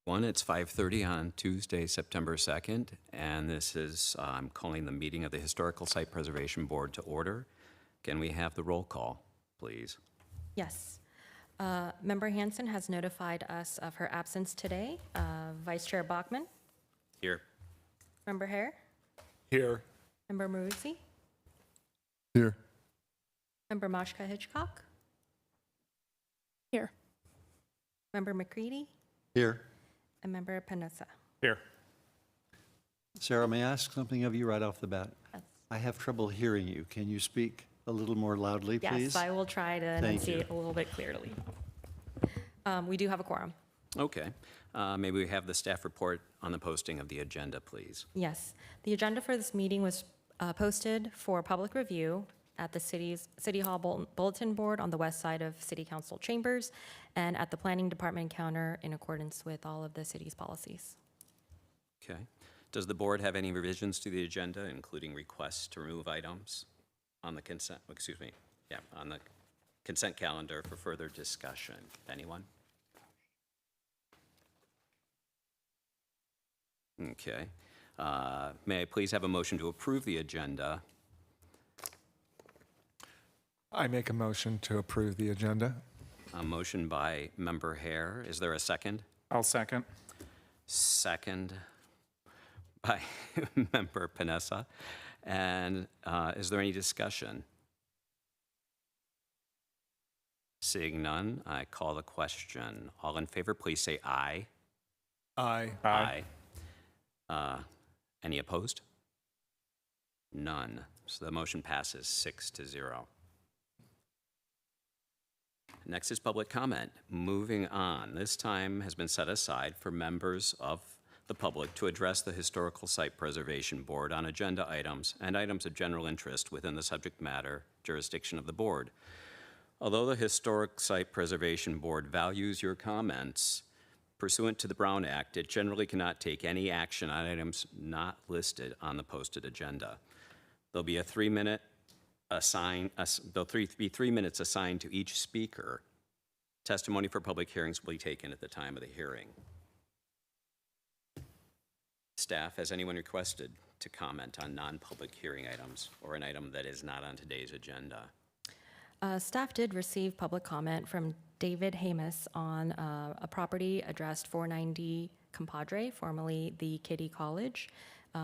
It's 5:30 on Tuesday, September 2nd, and this is, I'm calling the meeting of the Historical Site Preservation Board to order. Can we have the roll call, please? Yes. Member Hanson has notified us of her absence today. Vice Chair Bachman, Here. Member Hare, Here. Member Maruzzi, Here. Member Mashka Hitchcock, Here. Member McCready, Here. and Member Penosa. Here. Sarah, may I ask something of you right off the bat? Yes. I have trouble hearing you. Can you speak a little more loudly, please? Yes, I will try to Thank you. enunciate a little bit clearly. We do have a quorum. Okay. Maybe we have the staff report on the posting of the agenda, please. Yes. The agenda for this meeting was posted for public review at the City Hall Bulletin Board on the west side of City Council chambers and at the Planning Department counter in accordance with all of the city's policies. Okay. Does the board have any revisions to the agenda, including requests to remove items on the consent, on the consent calendar for further discussion? Anyone? Okay. May I please have a motion to approve the agenda? I make a motion to approve the agenda. A motion by Member Hare. Is there a second? I'll second. Second by Member Panessa. And is there any discussion? Seeing none, I call the question. All in favor, please say aye. Aye. Any opposed? None. So the motion passes 6-0. Next is public comment. Moving on, this time has been set aside for members of the public to address the Historical Site Preservation Board on agenda items and items of general interest within the subject matter jurisdiction of the board. Although the Historic Site Preservation Board values your comments, pursuant to the Brown Act, it generally cannot take any action on items not listed on the posted agenda. There'll be a 3-minute there'll be 3 minutes assigned to each speaker. Testimony for public hearings will be taken at the time of the hearing. Staff, has anyone requested to comment on non-public hearing items or an item that is not on today's agenda? Staff did receive public comment from David Hamus on a property addressed 490 Compadre, formerly the Kitty College.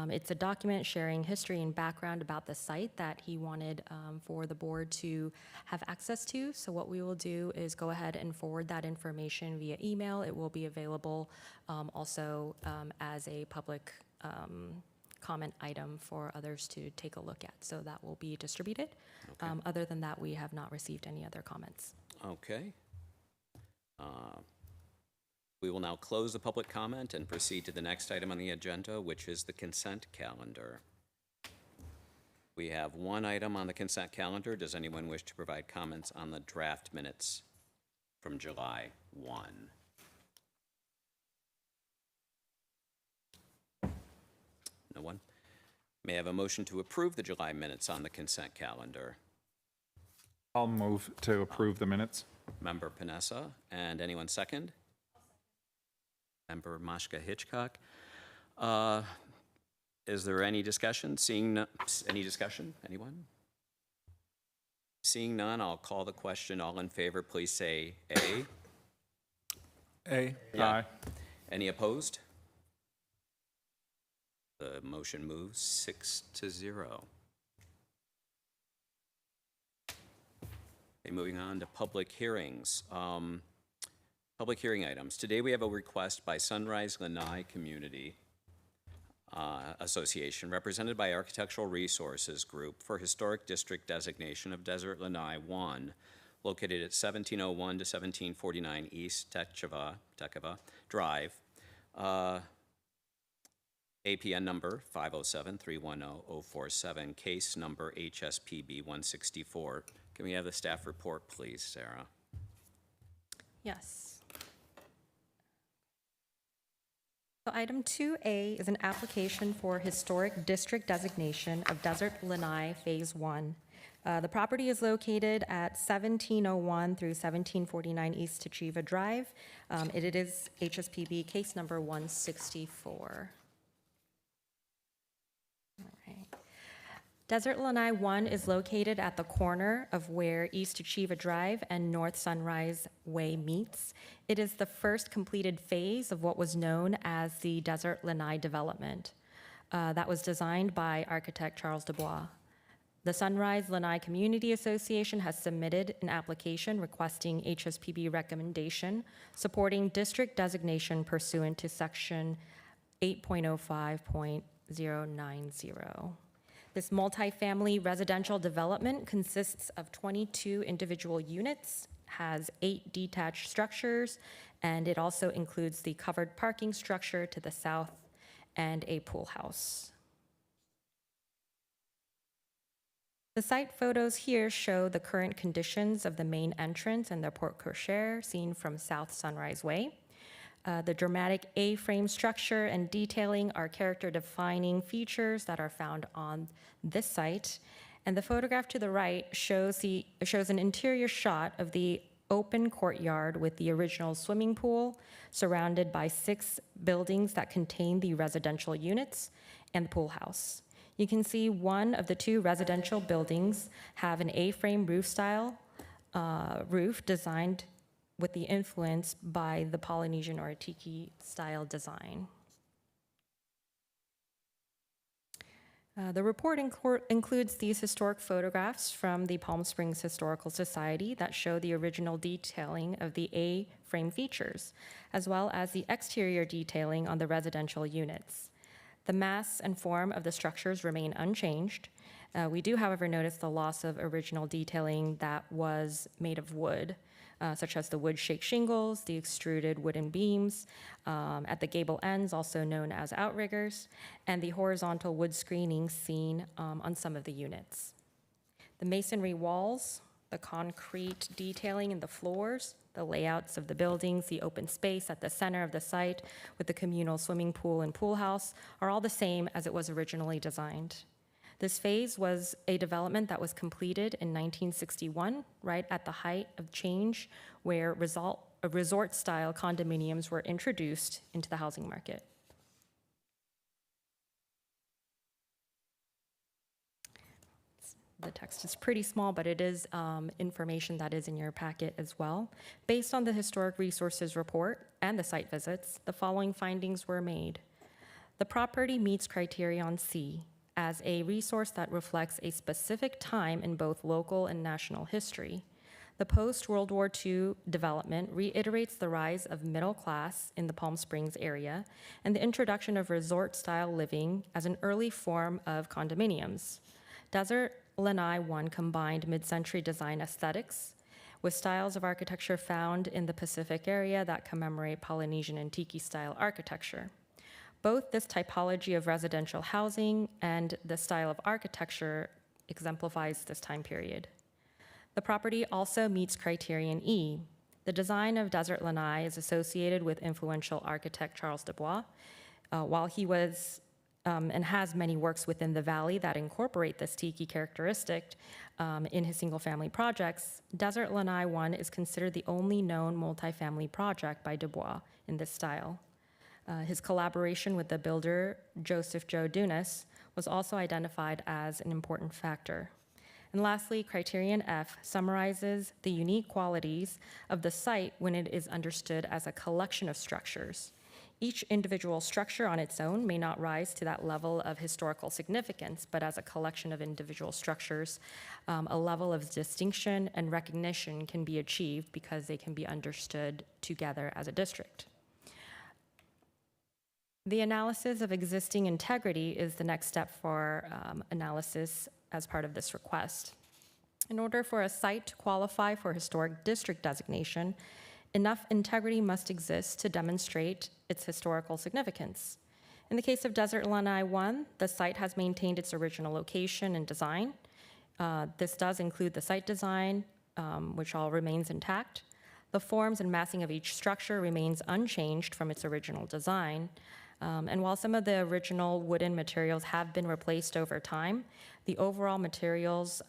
It's a document sharing history and background about the site that he wanted for the board to have access to. So what we will do is go ahead and forward that information via email. It will be available also as a public comment item for others to take a look at. So that will be distributed. Okay. Other than that, we have not received any other comments. Okay. We will now close the public comment and proceed to the next item on the agenda, which is the consent calendar. We have one item on the consent calendar. Does anyone wish to provide comments on the draft minutes from July 1? No one? May I have a motion to approve the July minutes on the consent calendar? I'll move to approve the minutes. Member Panessa, and anyone second? Member Mashka Hitchcock. Is there any discussion? Any discussion? Anyone? Seeing none, I'll call the question. All in favor, please say A. A. Yeah. Aye. Any opposed? The motion moves 6-0. Okay, moving on to public hearings. Public hearing items. Today we have a request by Sunrise Lanai Community Association, represented by Architectural Resources Group, for Historic District Designation of Desert Lanai 1, located at 1701 to 1749 East Tekava Drive. APN number 507-310-047, case number HSPB 164. Can we have the staff report, please, Sarah? Yes. So item 2A is an application for historic district designation of Desert Lanai Phase 1. The property is located at 1701 through 1749 East Tachiva Drive. It is HSPB case number 164. All right. Desert Lanai 1 is located at the corner of where East Tachiva Drive and North Sunrise Way meets. It is the first completed phase of what was known as the Desert Lanai development that was designed by architect Charles Dubois. The Sunrise Lanai Community Association has submitted an application requesting HSPB recommendation supporting district designation pursuant to section 8.05.090. This multifamily residential development consists of 22 individual units, has 8 detached structures, and it also includes the covered parking structure to the south and a pool house. The site photos here show the current conditions of the main entrance and the porte cochere seen from South Sunrise Way. The dramatic A-frame structure and detailing are character-defining features that are found on this site. And the photograph to the right shows an interior shot of the open courtyard with the original swimming pool surrounded by 6 buildings that contain the residential units and the pool house. You can see one of the 2 residential buildings have an A-frame roof designed with the influence by the Polynesian or tiki style design. The report includes these historic photographs from the Palm Springs Historical Society that show the original detailing of the A-frame features, as well as the exterior detailing on the residential units. The mass and form of the structures remain unchanged. We do, however, notice the loss of original detailing that was made of wood, such as the wood shake shingles, the extruded wooden beams at the gable ends, also known as outriggers, and the horizontal wood screening seen on some of the units. The masonry walls, the concrete detailing in the floors, the layouts of the buildings, the open space at the center of the site with the communal swimming pool and pool house are all the same as it was originally designed. This phase was a development that was completed in 1961, right at the height of change, where resort-style condominiums were introduced into the housing market. The text is pretty small, but it is information that is in your packet as well. Based on the Historic Resources Report and the site visits, the following findings were made. The property meets criterion C as a resource that reflects a specific time in both local and national history. The post-World War II development reiterates the rise of middle class in the Palm Springs area and the introduction of resort-style living as an early form of condominiums. Desert Lanai 1 combined mid-century design aesthetics with styles of architecture found in the Pacific area that commemorate Polynesian and tiki-style architecture. Both this typology of residential housing and the style of architecture exemplifies this time period. The property also meets criterion E. The design of Desert Lanai is associated with influential architect Charles Dubois. While he was and has many works within the valley that incorporate this tiki characteristic in his single-family projects, Desert Lanai 1 is considered the only known multifamily project by Dubois in this style. His collaboration with the builder Joseph Joe Dunas was also identified as an important factor. And lastly, criterion F summarizes the unique qualities of the site when it is understood as a collection of structures. Each individual structure on its own may not rise to that level of historical significance, but as a collection of individual structures, a level of distinction and recognition can be achieved because they can be understood together as a district. The analysis of existing integrity is the next step for analysis as part of this request. In order for a site to qualify for historic district designation, enough integrity must exist to demonstrate its historical significance. In the case of Desert Lanai 1, the site has maintained its original location and design. This does include the site design, which all remains intact. The forms and massing of each structure remains unchanged from its original design. And while some of the original wooden materials have been replaced over time, the overall materials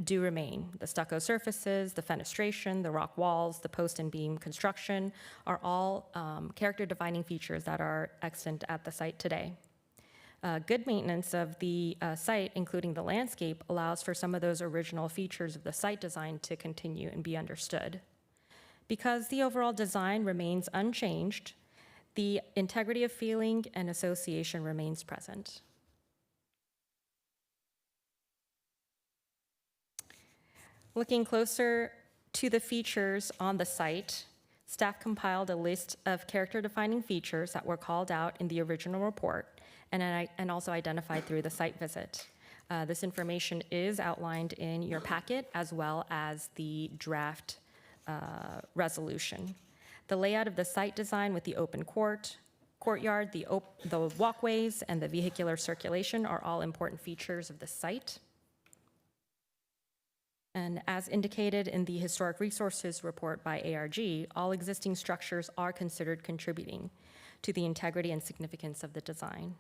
do remain. The stucco surfaces, the fenestration, the rock walls, the post and beam construction are all character-defining features that are extant at the site today. Good maintenance of the site, including the landscape, allows for some of those original features of the site design to continue and be understood. Because the overall design remains unchanged, the integrity of feeling and association remains present. Looking closer to the features on the site, staff compiled a list of character-defining features that were called out in the original report and also identified through the site visit. This information is outlined in your packet as well as the draft resolution. The layout of the site design with the open courtyard, the walkways, and the vehicular circulation are all important features of the site. And as indicated in the Historic Resources Report by ARG, all existing structures are considered contributing to the integrity and significance of the design.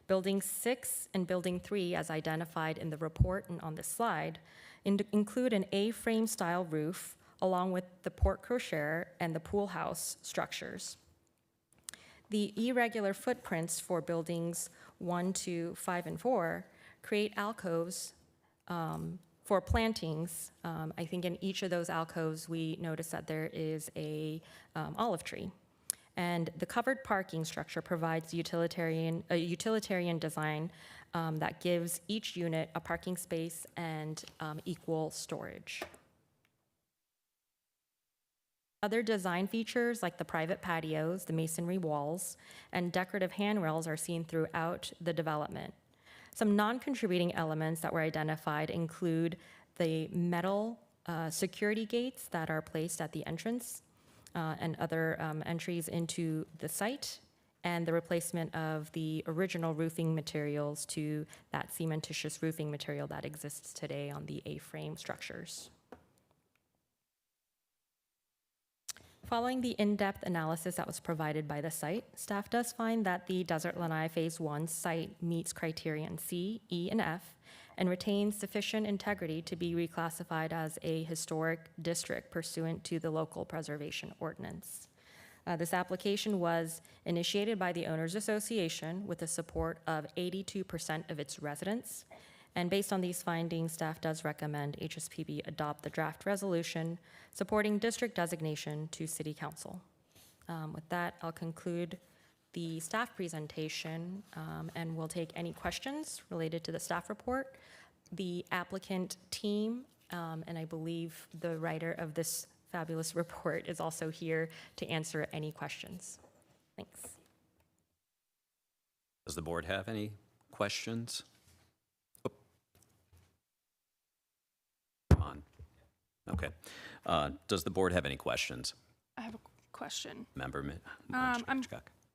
Building 6 and Building 3, as identified in the report and on this slide, include an A-frame style roof along with the porte cochere and the pool house structures. The irregular footprints for buildings 1, 2, 5, and 4 create alcoves for plantings. I think in each of those alcoves, we notice that there is a olive tree. And the covered parking structure provides a utilitarian design that gives each unit a parking space and equal storage. Other design features like the private patios, the masonry walls, and decorative handrails are seen throughout the development. Some non-contributing elements that were identified include the metal security gates that are placed at the entrance and other entries into the site, and the replacement of the original roofing materials to that cementitious roofing material that exists today on the A-frame structures. Following the in-depth analysis that was provided by the site, staff does find that the Desert Lanai Phase 1 site meets criterion C, E, and F, and retains sufficient integrity to be reclassified as a historic district pursuant to the local preservation ordinance. This application was initiated by the Owners Association with the support of 82% of its residents. And based on these findings, staff does recommend HSPB adopt the draft resolution supporting district designation to City Council. With that, I'll conclude the staff presentation and we'll take any questions related to the staff report. The applicant team, and I believe the writer of this fabulous report is also here to answer any questions. Thanks. Does the board have any questions? Oh. Come on. Okay. Does the board have any questions? I have a question. Member I'm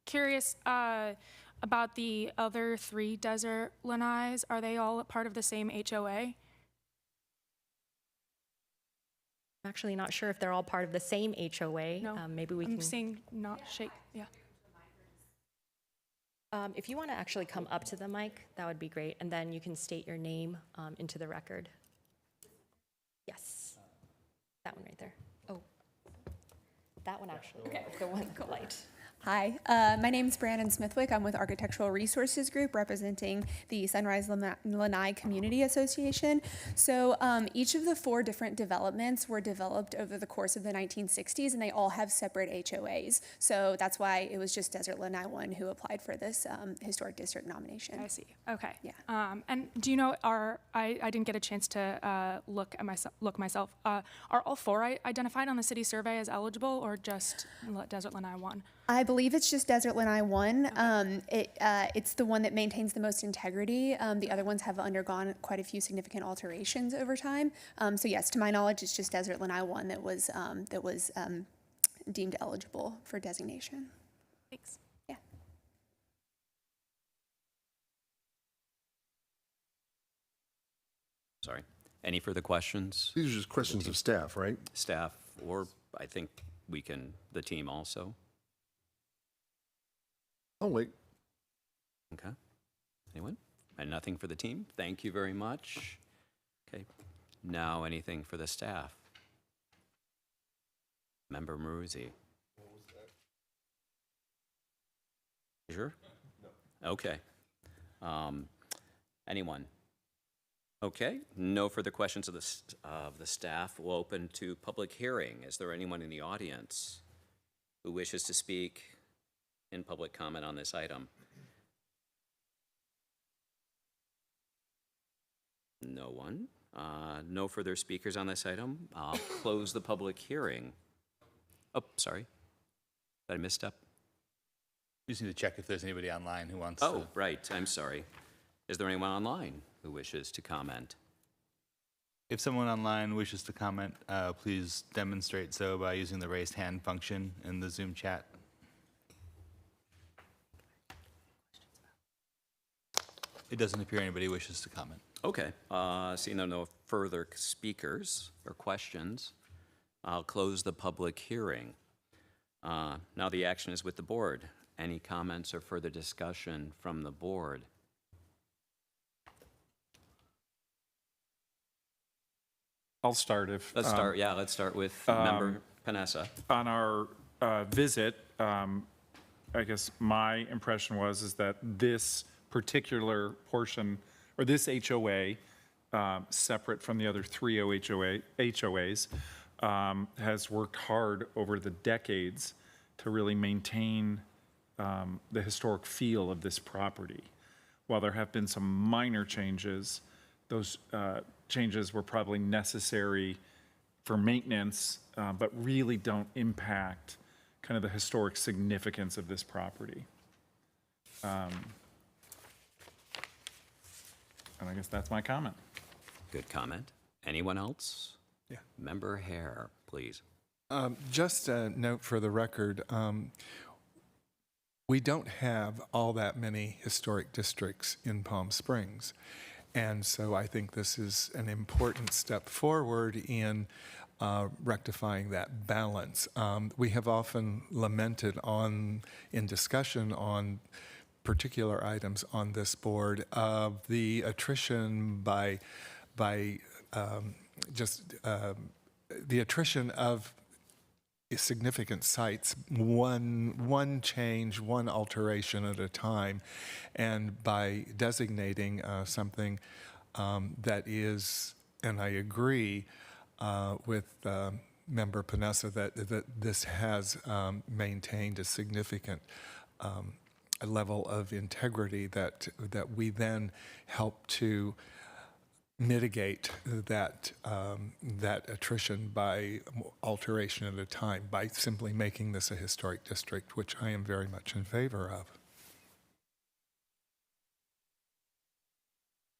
curious about the other 3 desert lanais. Are they all part of the same HOA? I'm actually not sure if they're all part of the same HOA. No. Maybe we I'm can. seeing not shake. Yeah. If you want to actually come up to the mic, that would be great, and then you can state your name into the record. Yes, that one right there. Oh, that one actually. Okay. The one with the light. Hi, my name is Brandon Smithwick. I'm with Architectural Resources Group representing the Sunrise Lanai Community Association. So each of the 4 different developments were developed over the course of the 1960s, and they all have separate HOAs. So that's why it was just Desert Lanai 1 who applied for this historic district nomination. I see. Okay. Yeah. And do you know, I didn't get a chance to look myself. Are all 4 identified on the city survey as eligible, or just Desert Lanai 1? I believe it's just Desert Lanai 1. It's the one that maintains the most integrity. The other ones have undergone quite a few significant alterations over time. So yes, to my knowledge, it's just Desert Lanai 1 that was deemed eligible for designation. Thanks. Yeah. Sorry. Any further questions? These are just questions of staff, right? Staff, or I think the team also? I'll wait. Okay. Anyone? And nothing for the team? Thank you very much. Okay. Now, anything for the staff? Member Maruzzi? You sure? No. Okay. Anyone? Okay. No further questions of the staff. We'll open to public hearing. Is there anyone in the audience who wishes to speak in public comment on this item? No one. No further speakers on this item. I'll close the public hearing. Oh, sorry. Did I misstep? We just need to check if there's anybody online who wants Oh, to. right. I'm sorry. Is there anyone online who wishes to comment? If someone online wishes to comment, please demonstrate so by using the raised hand function in the Zoom chat. It doesn't appear anybody wishes to comment. Okay. Seeing no further speakers or questions, I'll close the public hearing. Now the action is with the board. Any comments or further discussion from the board? I'll start if. Let's start, let's start with Member Panessa. On our visit, I guess my impression is that this particular portion, or this HOA, separate from the other three HOAs, has worked hard over the decades to really maintain the historic feel of this property. While there have been some minor changes, those changes were probably necessary for maintenance, but really don't impact kind of the historic significance of this property. And I guess that's my comment. Good comment. Anyone else? Yeah. Member Hare, please. Just a note for the record, we don't have all that many historic districts in Palm Springs. And so I think this is an important step forward in rectifying that balance. We have often lamented in discussion on particular items on this board of the attrition the attrition of significant sites, one change, one alteration at a time, and by designating something that is, and I agree with Member Panessa that this has maintained a significant level of integrity that we then help to mitigate that attrition by alteration at a time by simply making this a historic district, which I am very much in favor of.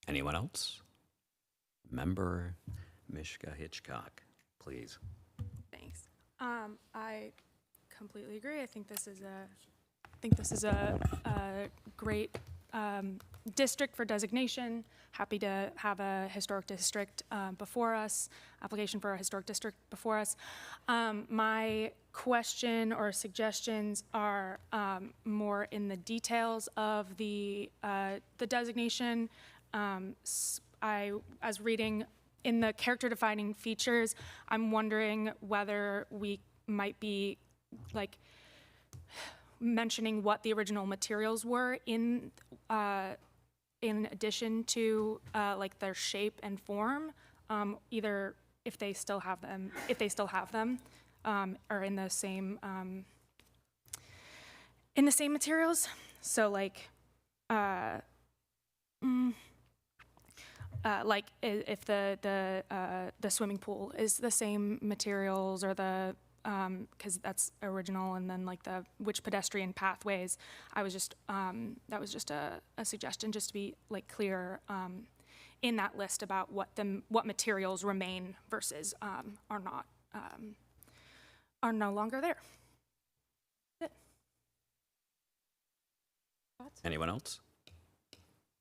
Anyone else? Member Mishka Hitchcock, please. Thanks. I completely agree. I think this is a great district for designation. Happy to have a historic district before us, application for a historic district before us. My question or suggestions are more in the details of the designation. I, as reading in the character defining features, I'm wondering whether we might be like mentioning what the original materials were in addition to like their shape and form, either if they still have them, or in the same materials. So like if the swimming pool is the same materials, or the because that's original, and then like which pedestrian pathways. I was just that was just a suggestion, just to be like clear in that list about what materials remain versus are no longer there. That's it. Thoughts? Anyone else?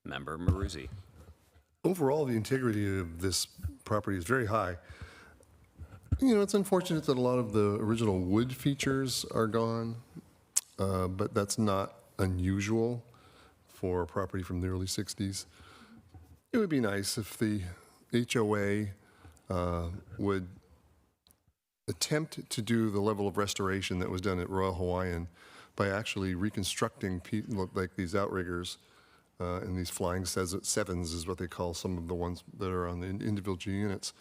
Member Maruzzi. Overall, the integrity of this property is very high. You know, it's unfortunate that a lot of the original wood features are gone, but that's not unusual for a property from the early 60s. It would be nice if the HOA would attempt to do the level of restoration that was done at Royal Hawaiian by actually reconstructing like these outriggers and these flying sevens is what they call some of the ones that are on the individual units,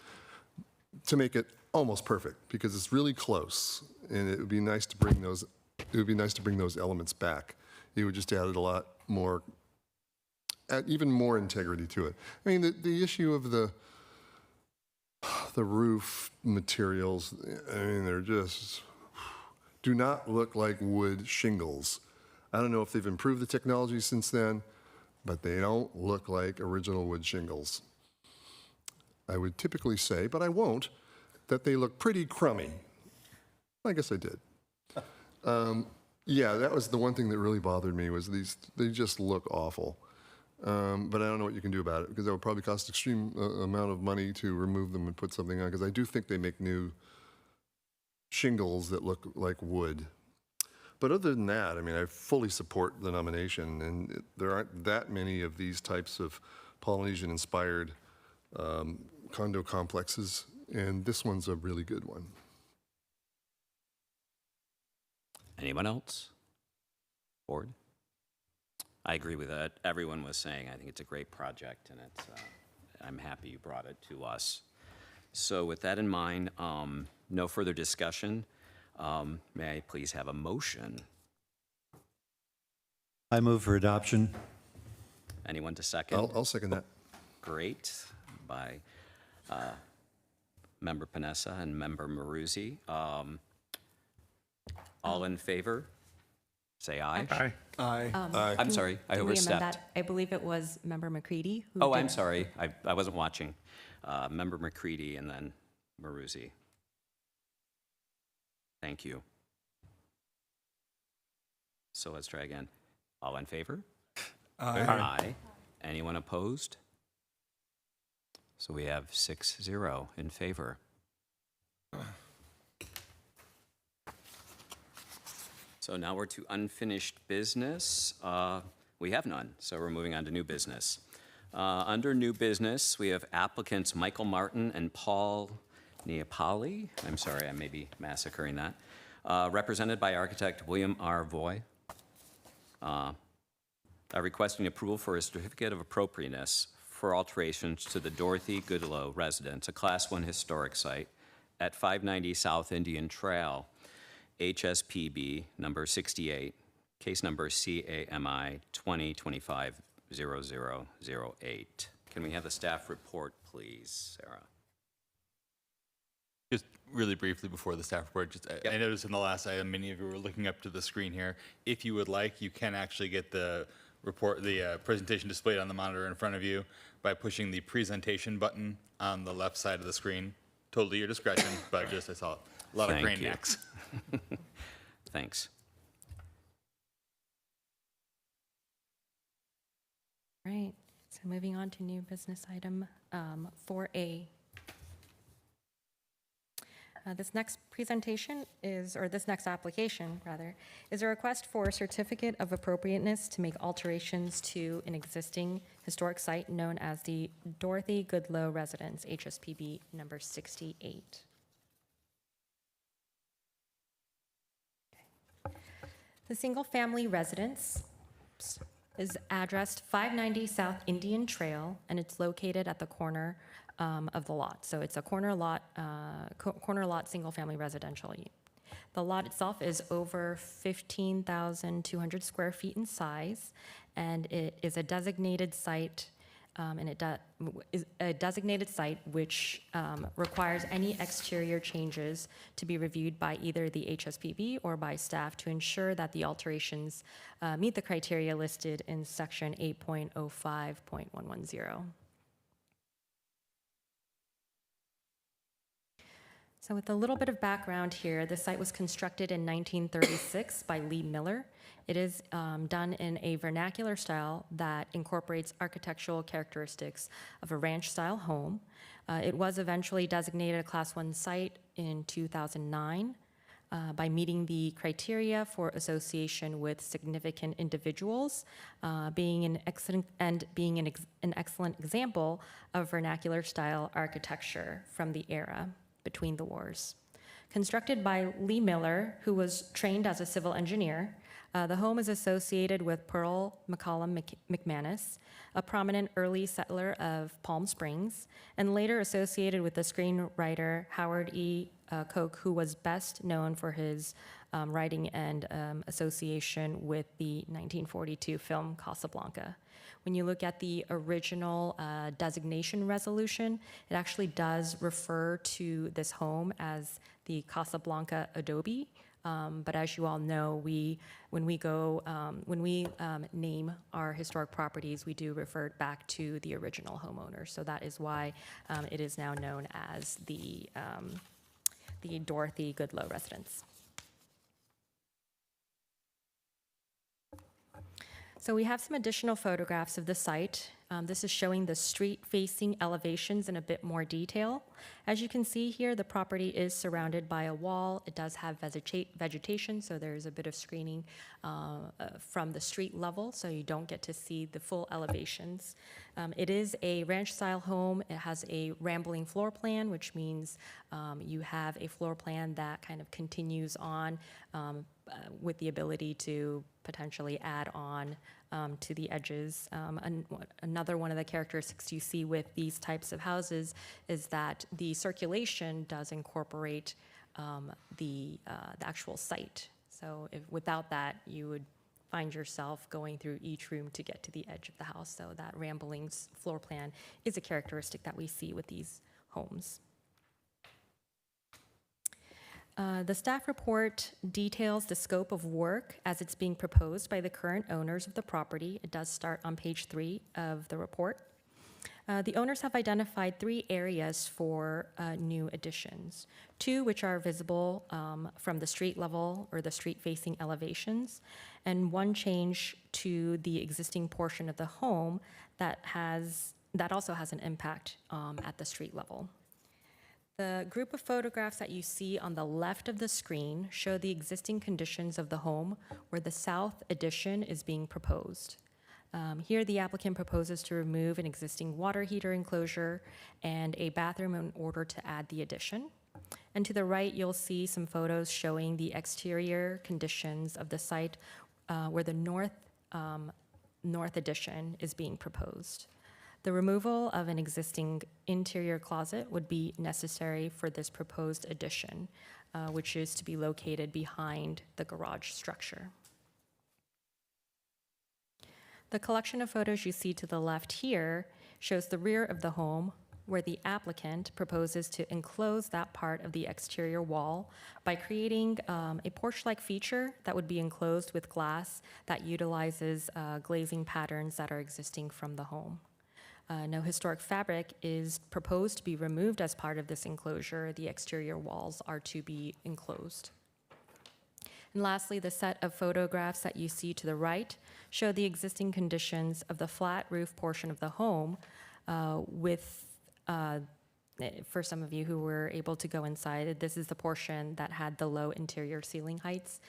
to make it almost perfect, because it's really close, and it would be nice to bring those. It would be nice to bring those elements back. It would just add a lot more, add even more integrity to it. I mean, the issue of the roof materials, I mean, they're just do not look like wood shingles. I don't know if they've improved the technology since then, but they don't look like original wood shingles. I would typically say, but I won't, that they look pretty crummy. I guess I did. Yeah, that was the one thing that really bothered me, was they just look awful. But I don't know what you can do about it, because that would probably cost extreme amount of money to remove them and put something on, because I do think they make new shingles that look like wood. But other than that, I mean, I fully support the nomination, and there aren't that many of these types of Polynesian-inspired condo complexes, and this one's a really good one. Anyone else? Board? I agree with that. Everyone was saying, I think it's a great project, and it's, I'm happy you brought it to us. So with that in mind, no further discussion. May I please have a motion? I move for adoption. Anyone to second? I'll second that. Great, by Member Panessa and Member Maruzzi. All in favor? Say aye. Aye. Aye. I'm sorry, I Can we amend overstepped. that? I believe it was Member McCready who Oh, did- I'm sorry, I wasn't watching. Member McCready and then Maruzzi. Thank you. So let's try again. All in favor? Aye. Anyone opposed? So we have 6-0 in favor. So now we're to unfinished business. We have none, so we're moving on to new business. Under new business, we have applicants Michael Martin and Paul Neapoli. I'm sorry, I may be massacring that. Represented by architect William R. Voy. Requesting approval for a certificate of appropriateness for alterations to the Dorothy Goodloe residence, a Class 1 historic site at 590 South Indian Trail, HSPB number 68, case number CAMI 2025-0008. Can we have the staff report, please, Sarah? Just really briefly before the staff report, I noticed in the last item, many of you were looking up to the screen here. If you would like, you can actually get the report, the presentation displayed on the monitor in front of you by pushing the presentation button on the left side of the screen. Totally your discretion, but just I saw a lot of Thank crane you. necks. Thanks. Right, so moving on to new business item 4A. This next presentation is, or this next application, rather, is a request for a certificate of appropriateness to make alterations to an existing historic site known as the Dorothy Goodloe Residence, HSPB number 68. The single-family residence is addressed 590 South Indian Trail, and it's located at the corner of the lot. So it's a corner lot, single-family residential. The lot itself is over 15,200 square feet in size, and it is a designated site, which requires any exterior changes to be reviewed by either the HSPB or by staff to ensure that the alterations meet the criteria listed in section 8.05.110. So with a little bit of background here, the site was constructed in 1936 by Lee Miller. It is done in a vernacular style that incorporates architectural characteristics of a ranch-style home. It was eventually designated a Class 1 site in 2009. by meeting the criteria for association with significant individuals, being an excellent example of vernacular style architecture from the era between the wars. Constructed by Lee Miller, who was trained as a civil engineer, the home is associated with Pearl McCollum McManus, a prominent early settler of Palm Springs, and later associated with the screenwriter Howard E. Koch, who was best known for his writing and association with the 1942 film Casablanca. When you look at the original designation resolution, it actually does refer to this home as the Casablanca Adobe. But as you all know, when we name our historic properties, we do refer back to the original homeowner. So that is why it is now known as the Dorothy Goodloe residence. So we have some additional photographs of the site. This is showing the street-facing elevations in a bit more detail. As you can see here, the property is surrounded by a wall. It does have vegetation, so there's a bit of screening from the street level, so you don't get to see the full elevations. It is a ranch-style home. It has a rambling floor plan, which means you have a floor plan that kind of continues on with the ability to potentially add on to the edges. Another one of the characteristics you see with these types of houses is that the circulation does incorporate the actual site. So without that, you would find yourself going through each room to get to the edge of the house. So that rambling floor plan is a characteristic that we see with these homes. The staff report details the scope of work as it's being proposed by the current owners of the property. It does start on page 3 of the report. The owners have identified 3 areas for new additions, 2 which are visible from the street level or the street-facing elevations, and 1 change to the existing portion of the home that also has an impact at the street level. The group of photographs that you see on the left of the screen show the existing conditions of the home where the south addition is being proposed. Here, the applicant proposes to remove an existing water heater enclosure and a bathroom in order to add the addition. And to the right, you'll see some photos showing the exterior conditions of the site where the north addition is being proposed. The removal of an existing interior closet would be necessary for this proposed addition, which is to be located behind the garage structure. The collection of photos you see to the left here shows the rear of the home, where the applicant proposes to enclose that part of the exterior wall by creating a porch-like feature that would be enclosed with glass that utilizes glazing patterns that are existing from the home. No historic fabric is proposed to be removed as part of this enclosure. The exterior walls are to be enclosed. And lastly, the set of photographs that you see to the right show the existing conditions of the flat roof portion of the home for some of you who were able to go inside, this is the portion that had the low interior ceiling heights.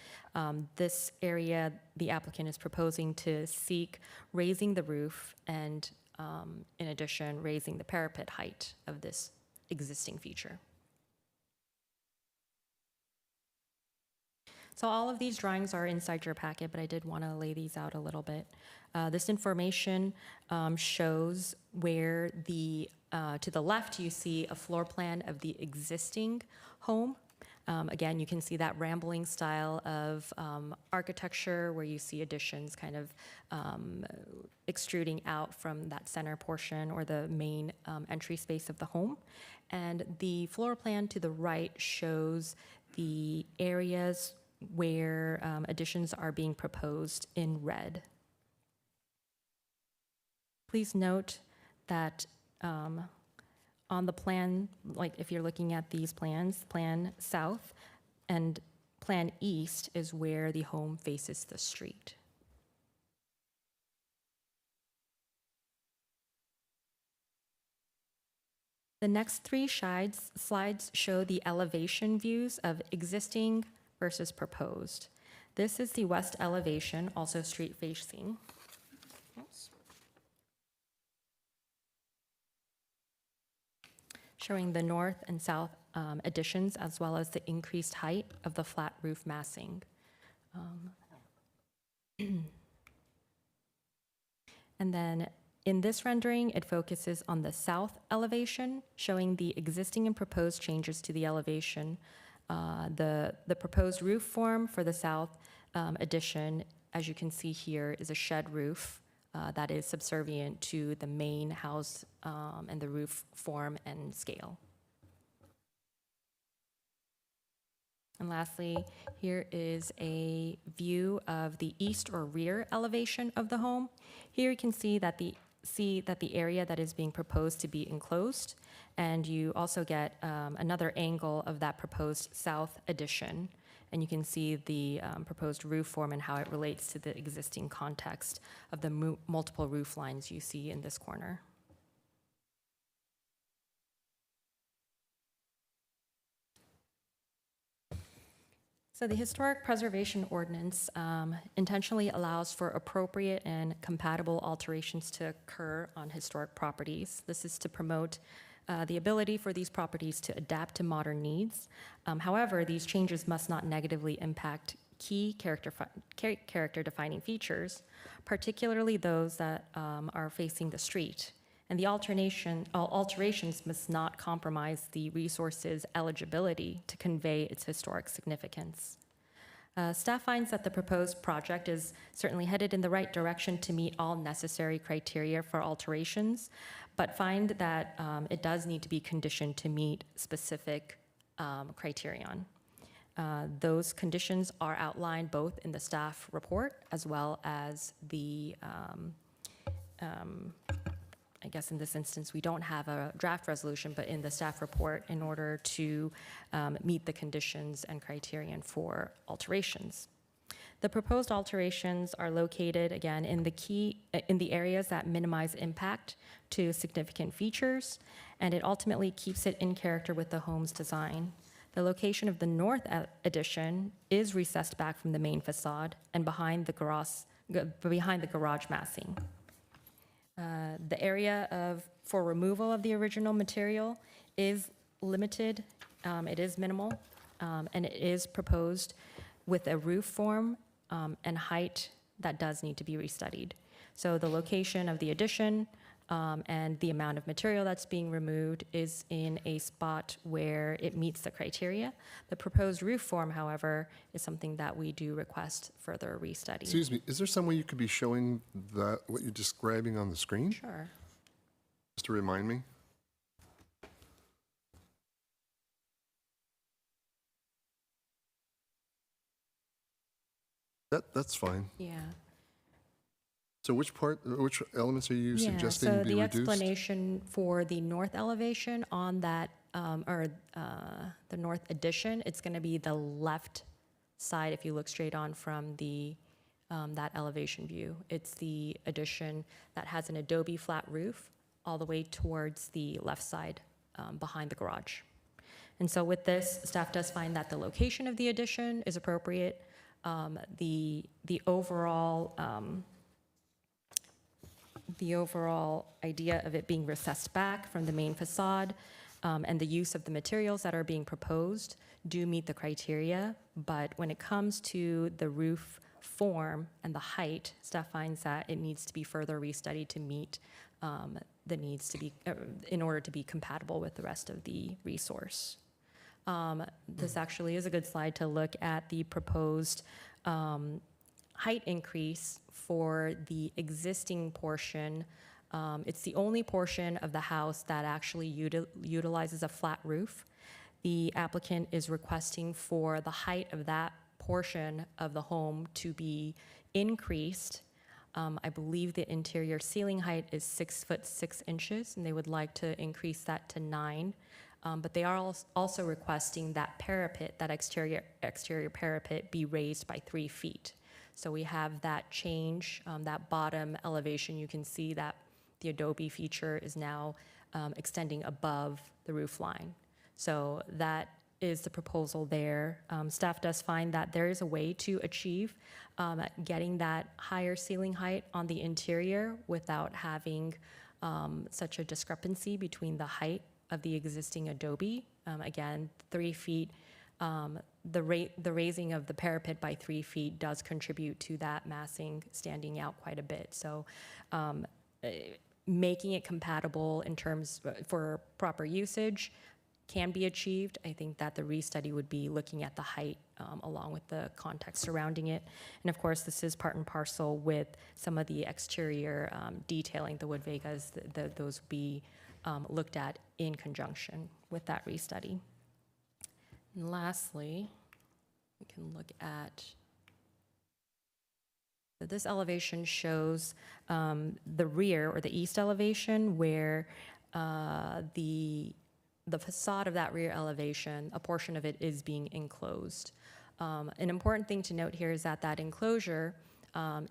This area, the applicant is proposing to seek raising the roof and in addition, raising the parapet height of this existing feature. So all of these drawings are inside your packet, but I did want to lay these out a little bit. This information shows where to the left you see a floor plan of the existing home. Again, you can see that rambling style of architecture where you see additions kind of extruding out from that center portion or the main entry space of the home. And the floor plan to the right shows the areas where additions are being proposed in red. Please note that on the plan, like if you're looking at these plans, plan south and plan east is where the home faces the street. The next 3 slides show the elevation views of existing versus proposed. This is the west elevation, also street facing. Oops. Showing the north and south additions, as well as the increased height of the flat roof massing. And then in this rendering, it focuses on the south elevation, showing the existing and proposed changes to the elevation. The proposed roof form for the south addition, as you can see here, is a shed roof that is subservient to the main house and the roof form and scale. And lastly, here is a view of the east or rear elevation of the home. Here you can see that the area that is being proposed to be enclosed, and you also get another angle of that proposed south addition, and you can see the proposed roof form and how it relates to the existing context of the multiple roof lines you see in this corner. So the Historic Preservation Ordinance intentionally allows for appropriate and compatible alterations to occur on historic properties. This is to promote the ability for these properties to adapt to modern needs. However, these changes must not negatively impact key character-defining features, particularly those that are facing the street. And the alterations must not compromise the resource's eligibility to convey its historic significance. Staff finds that the proposed project is certainly headed in the right direction to meet all necessary criteria for alterations, but find that it does need to be conditioned to meet specific criterion. Those conditions are outlined both in the staff report as well as the I guess in this instance, we don't have a draft resolution, but in the staff report in order to meet the conditions and criterion for alterations. The proposed alterations are located, again, in the areas that minimize impact to significant features, and it ultimately keeps it in character with the home's design. The location of the north addition is recessed back from the main facade and behind the garage massing. The area for removal of the original material is limited, it is minimal, and it is proposed with a roof form and height that does need to be restudied. So the location of the addition and the amount of material that's being removed is in a spot where it meets the criteria. The proposed roof form, however, is something that we do request further restudy. Excuse me, is there some way you could be showing that, what you're describing on the screen? Sure. Just to remind me? That's fine. Yeah. So which elements are you suggesting so be the reduced? explanation for the north elevation on that, the north addition, it's going to be the left side if you look straight on from the that elevation view. It's the addition that has an adobe flat roof all the way towards the left side behind the garage. And so with this, staff does find that the location of the addition is appropriate. The overall idea of it being recessed back from the main facade and the use of the materials that are being proposed do meet the criteria, but when it comes to the roof form and the height, staff finds that it needs to be further restudied to meet the needs to be, in order to be compatible with the rest of the resource. This actually is a good slide to look at the proposed height increase for the existing portion. It's the only portion of the house that actually utilizes a flat roof. The applicant is requesting for the height of that portion of the home to be increased. I believe the interior ceiling height is 6 foot 6 inches, and they would like to increase that to 9. But they are also requesting that parapet, that exterior parapet, be raised by 3 feet. So we have that change, that bottom elevation. You can see that the adobe feature is now extending above the roof line. So that is the proposal there. Staff does find that there is a way to achieve getting that higher ceiling height on the interior without having such a discrepancy between the height of the existing adobe. Again, 3 feet, the raising of the parapet by 3 feet does contribute to that massing standing out quite a bit. So making it compatible in terms for proper usage can be achieved. I think that the restudy would be looking at the height along with the context surrounding it. And of course, this is part and parcel with some of the exterior detailing, the wood vegas, those would be looked at in conjunction with that restudy. And lastly, we can look at, so this elevation shows the rear or the east elevation where the facade of that rear elevation, a portion of it is being enclosed. An important thing to note here is that that enclosure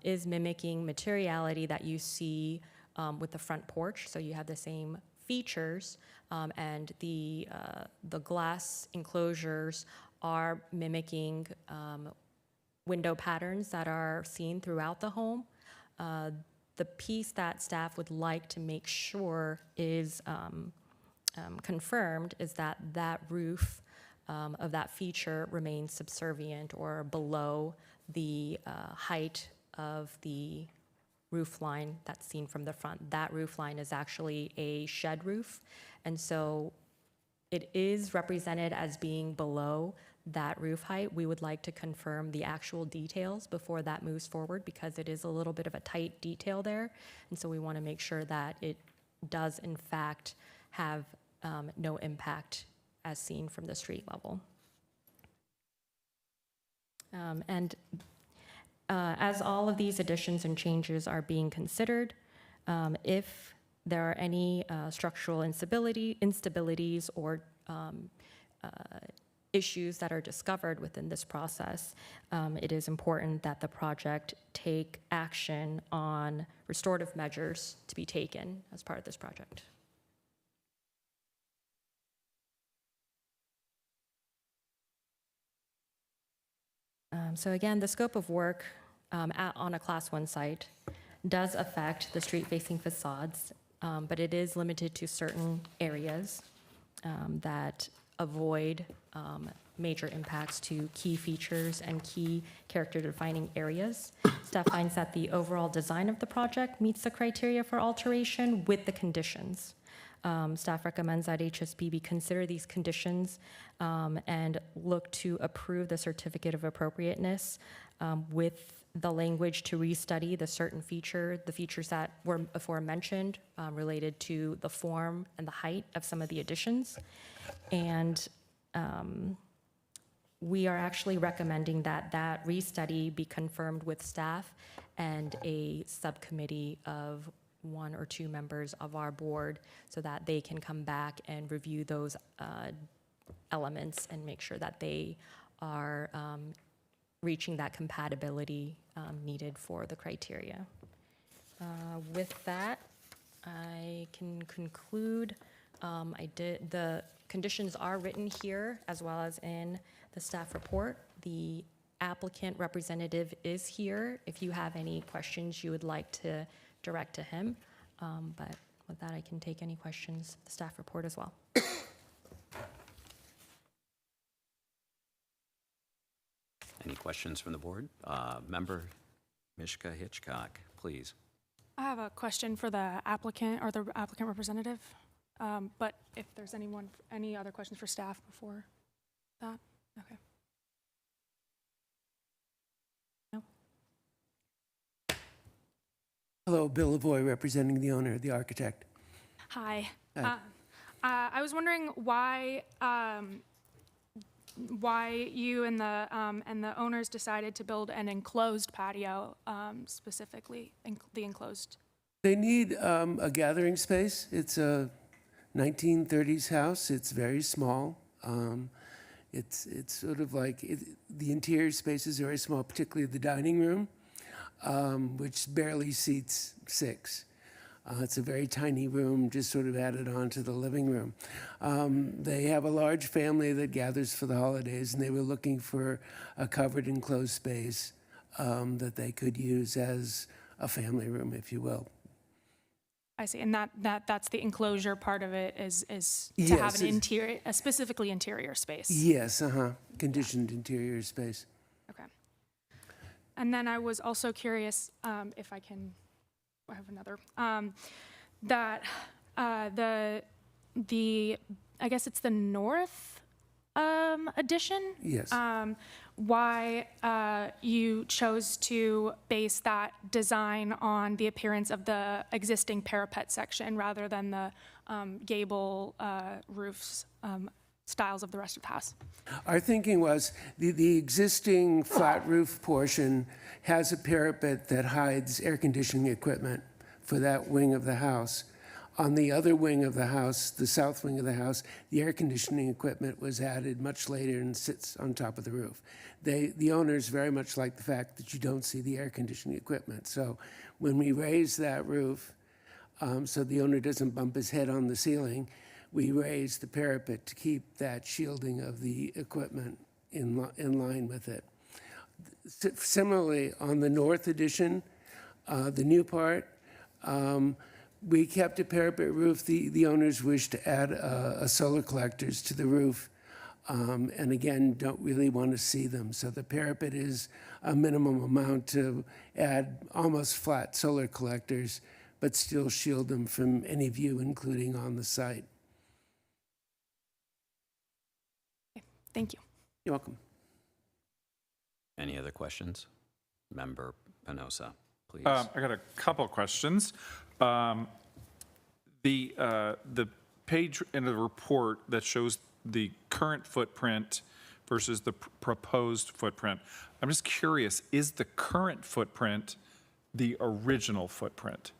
is mimicking materiality that you see with the front porch. So you have the same features, and the glass enclosures are mimicking window patterns that are seen throughout the home. The piece that staff would like to make sure is confirmed is that that roof of that feature remains subservient or below the height of the roof line that's seen from the front. That roof line is actually a shed roof, and so it is represented as being below that roof height. We would like to confirm the actual details before that moves forward because it is a little bit of a tight detail there, and so we want to make sure that it does in fact have no impact as seen from the street level. As all of these additions and changes are being considered, if there are any structural instabilities or issues that are discovered within this process, it is important that the project take action on restorative measures to be taken as part of this project. So again, the scope of work on a Class 1 site does affect the street-facing facades, but it is limited to certain areas that avoid major impacts to key features and key character-defining areas. Staff finds that the overall design of the project meets the criteria for alteration with the conditions. Staff recommends that HSBB consider these conditions and look to approve the certificate of appropriateness with the language to restudy the features that were before mentioned related to the form and the height of some of the additions. And we are actually recommending that that restudy be confirmed with staff and a subcommittee of 1 or 2 members of our board so that they can come back and review those elements and make sure that they are reaching that compatibility needed for the criteria. With that, I can conclude. The conditions are written here as well as in the staff report. The applicant representative is here if you have any questions you would like to direct to him. But with that, I can take any questions, the staff report as well. Any questions from the board? Member Mishka Hitchcock, please. I have a question for the applicant or the applicant representative. But if there's any other questions for staff before that? Okay. No? Hello, Bill Lavoie, representing the owner, the architect. Hi. Hi. I was wondering why you and the owners decided to build an enclosed patio, specifically the enclosed. They need a gathering space. It's a 1930s house. It's very small. It's sort of like the interior space is very small, particularly the dining room, which barely seats 6. It's a very tiny room, just sort of added on to the living room. They have a large family that gathers for the holidays, and they were looking for a covered enclosed space that they could use as a family room, if you will. I see, and that's the enclosure part of it is to Yes, have an it's- interior, a specifically interior space. Yes, conditioned interior space. Okay. And then I was also curious, if I can, I have another, that the I guess it's the north addition. Yes. Why you chose to base that design on the appearance of the existing parapet section rather than the gable roofs styles of the rest of the house. Our thinking was the existing flat roof portion has a parapet that hides air conditioning equipment for that wing of the house. On the other wing of the house, the south wing of the house, the air conditioning equipment was added much later and sits on top of the roof. The owners very much like the fact that you don't see the air conditioning equipment. So when we raise that roof, so the owner doesn't bump his head on the ceiling, we raise the parapet to keep that shielding of the equipment in line with it. Similarly, on the north addition, the new part, we kept a parapet roof. The owners wished to add a solar collectors to the roof, and again, don't really want to see them. So the parapet is a minimum amount to add almost flat solar collectors, but still shield them from any view, including on the site. Thank you. You're welcome. Any other questions? Member Penosa, please. I got a couple of questions. The page in the report that shows the current footprint versus the proposed footprint, I'm just curious, is the current footprint the original footprint?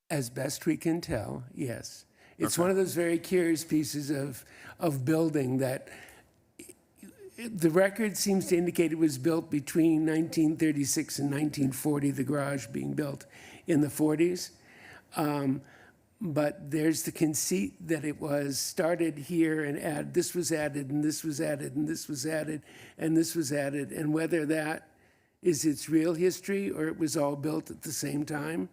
As best we can tell, yes. It's one of those very curious pieces of building that the record seems to indicate it was built between 1936 and 1940, the garage being built in the 40s. But there's the conceit that it was started here and this was added, and this was added, and this was added, and this was added. And whether that is its real history or it was all built at the same time,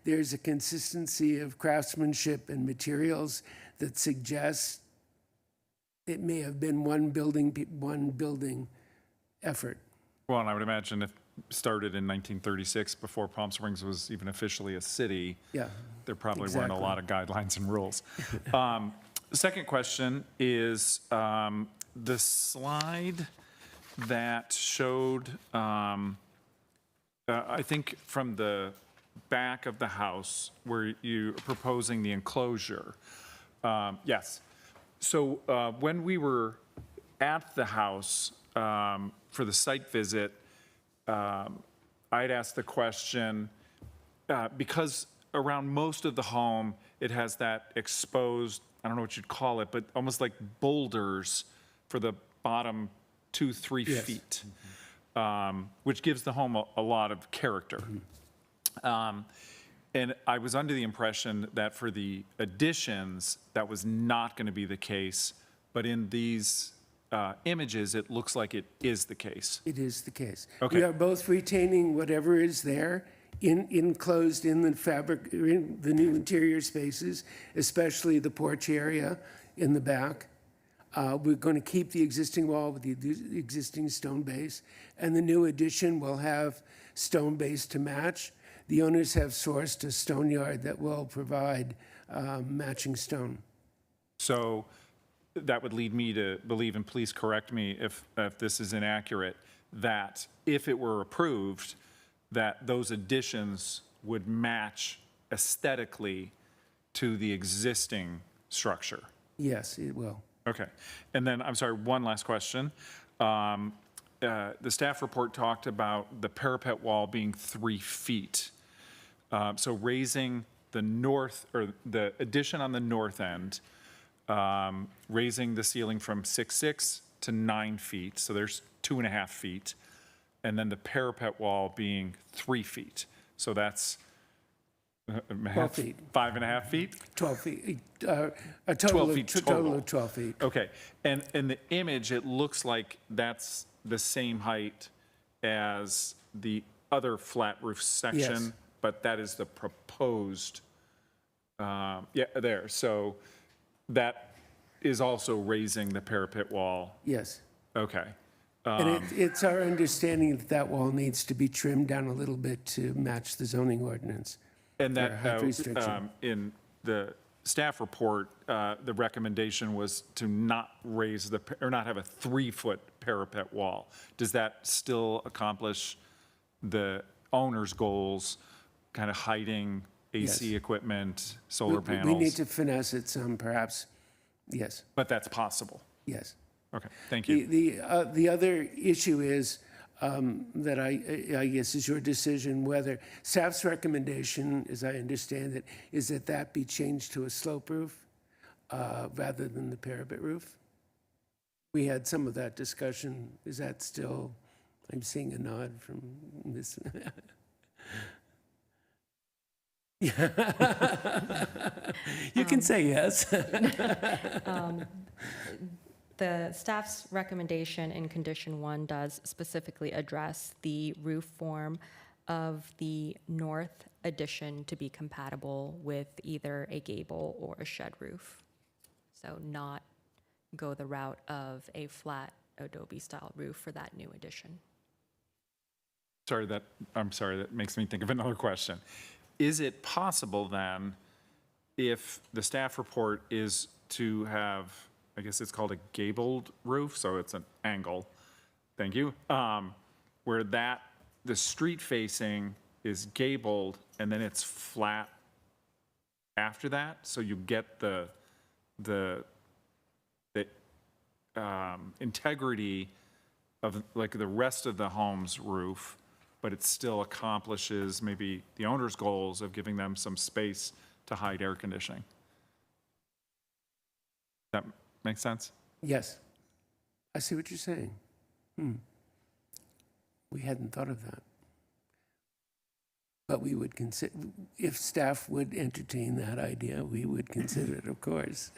there's a consistency of craftsmanship and materials that suggests it may have been one building effort. Well, and I would imagine it started in 1936, before Palm Springs was even officially a city. Yeah. There probably weren't a exactly. lot of guidelines and rules. The second question is the slide that showed, I think from the back of the house where you're proposing the enclosure. Yes. So when we were at the house for the site visit, I'd asked the question, because around most of the home, it has that exposed, I don't know what you'd call it, but almost like boulders for the bottom 2-3 Yes. feet, which gives the home a lot of character. And I was under the impression that for the additions, that was not going to be the case, but in these images, it looks like it is the case. It is the case. Okay. We are both retaining whatever is there enclosed in the fabric, in the new interior spaces, especially the porch area in the back. We're going to keep the existing wall with the existing stone base, and the new addition will have stone base to match. The owners have sourced a stone yard that will provide matching stone. So that would lead me to believe, and please correct me if this is inaccurate, that if it were approved, that those additions would match aesthetically to the existing structure. Yes, it will. Okay. And then, I'm sorry, one last question. The staff report talked about the parapet wall being 3 feet. So raising the north, or the addition on the north end, raising the ceiling from 6.6 to 9 feet, so there's 2.5 feet, and then the parapet wall being 3 feet. So that's feet. 5.5 feet? 12 feet, a total 12 of, feet total total. of 12 feet. Okay, and in the image, it looks like that's the same height as the other flat roof section, Yes. but that is the proposed, yeah, there. So that is also raising the parapet wall. Yes. Okay. And it's our understanding that that wall needs to be trimmed down a little bit to match the zoning ordinance. And For that, height restriction. in the staff report, the recommendation was to not raise or not have a 3-foot parapet wall. Does that still accomplish the owner's goals, kind of hiding AC Yes. equipment, solar We need panels? to finesse it some, perhaps. Yes, But that's possible. yes. Okay, thank you. The other issue is that I guess is your decision whether staff's recommendation, as I understand it, is that that be changed to a slope roof rather than the parapet roof. We had some of that discussion. Is that still? I'm seeing a nod from Ms. You can say yes. The staff's recommendation in condition 1 does specifically address the roof form of the north addition to be compatible with either a gable or a shed roof. So not go the route of a flat adobe-style roof for that new addition. I'm sorry, that makes me think of another question. Is it possible then, if the staff report is to have, I guess it's called a gabled roof, so it's an angle, thank you, where the street facing is gabled and then it's flat after that, so you get the integrity of like the rest of the home's roof, but it still accomplishes maybe the owner's goals of giving them some space to hide air conditioning. That make sense? Yes, I see what you're saying. We hadn't thought of that. But we would consider, if staff would entertain that idea, we would consider it, of course.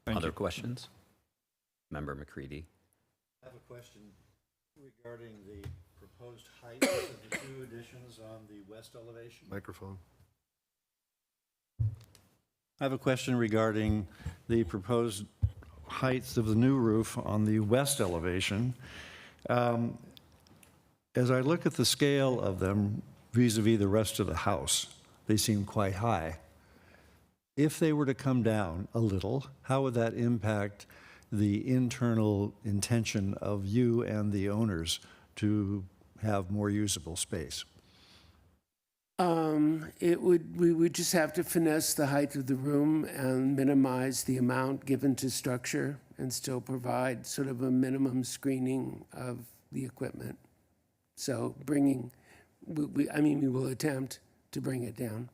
Thank Other you. questions? Member McCready? I have a question regarding the proposed height of the 2 additions on the west elevation. Microphone. I have a question regarding the proposed heights of the new roof on the west elevation. As I look at the scale of them vis-à-vis the rest of the house, they seem quite high. If they were to come down a little, how would that impact the internal intention of you and the owners to have more usable space? We would just have to finesse the height of the room and minimize the amount given to structure and still provide sort of a minimum screening of the equipment. So we will attempt to bring it down.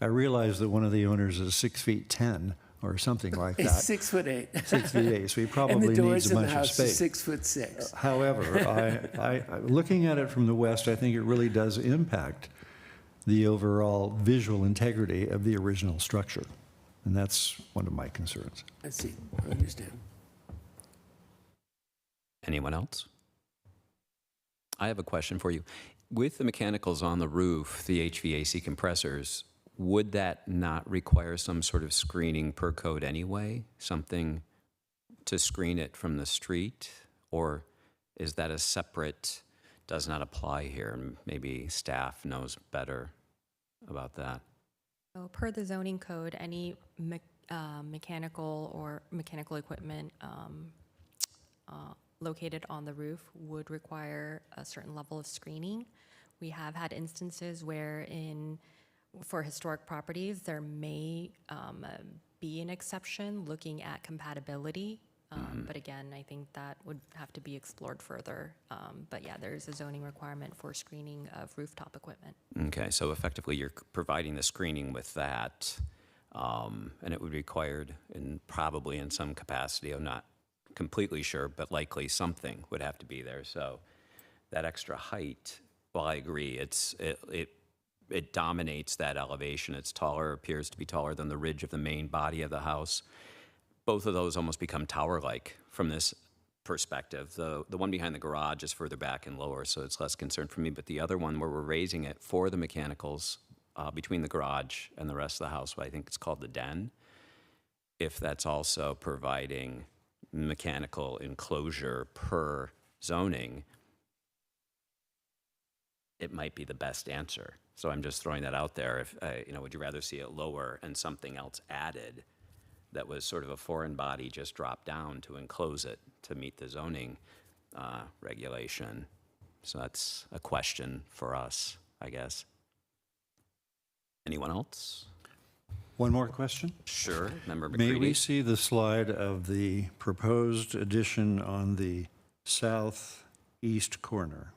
I realize that one of the owners is 6'10" or something like that. It's 6'8". 6'8", so he And probably the doors needs a in the bunch of house is space. 6'6". However, looking at it from the west, I think it really does impact the overall visual integrity of the original structure. And that's one of my concerns. I see, I understand. Anyone else? I have a question for you. With the mechanicals on the roof, the HVAC compressors, would that not require some sort of screening per code anyway? Something to screen it from the street? Or is that a separate, does not apply here? And maybe staff knows better about that. So per the zoning code, any mechanical or mechanical equipment located on the roof would require a certain level of screening. We have had instances where for historic properties, there may be an exception looking at compatibility. But again, I think that would have to be explored further. But yeah, there's a zoning requirement for screening of rooftop equipment. Okay, so effectively you're providing the screening with that, and it would be required probably in some capacity. I'm not completely sure, but likely something would have to be there. So that extra height well, I agree. It dominates that elevation. It's taller, appears to be taller than the ridge of the main body of the house. Both of those almost become tower-like from this perspective. The one behind the garage is further back and lower, so it's less concern for me. But the other one where we're raising it for the mechanicals between the garage and the rest of the house, what I think it's called the den, if that's also providing mechanical enclosure per zoning, it might be the best answer. So I'm just throwing that out there. If would you rather see it lower and something else added that was sort of a foreign body just dropped down to enclose it to meet the zoning regulation? So that's a question for us, I guess. Anyone else? One more question? Sure, Member May we McCready. see the slide of the proposed addition on the southeast corner?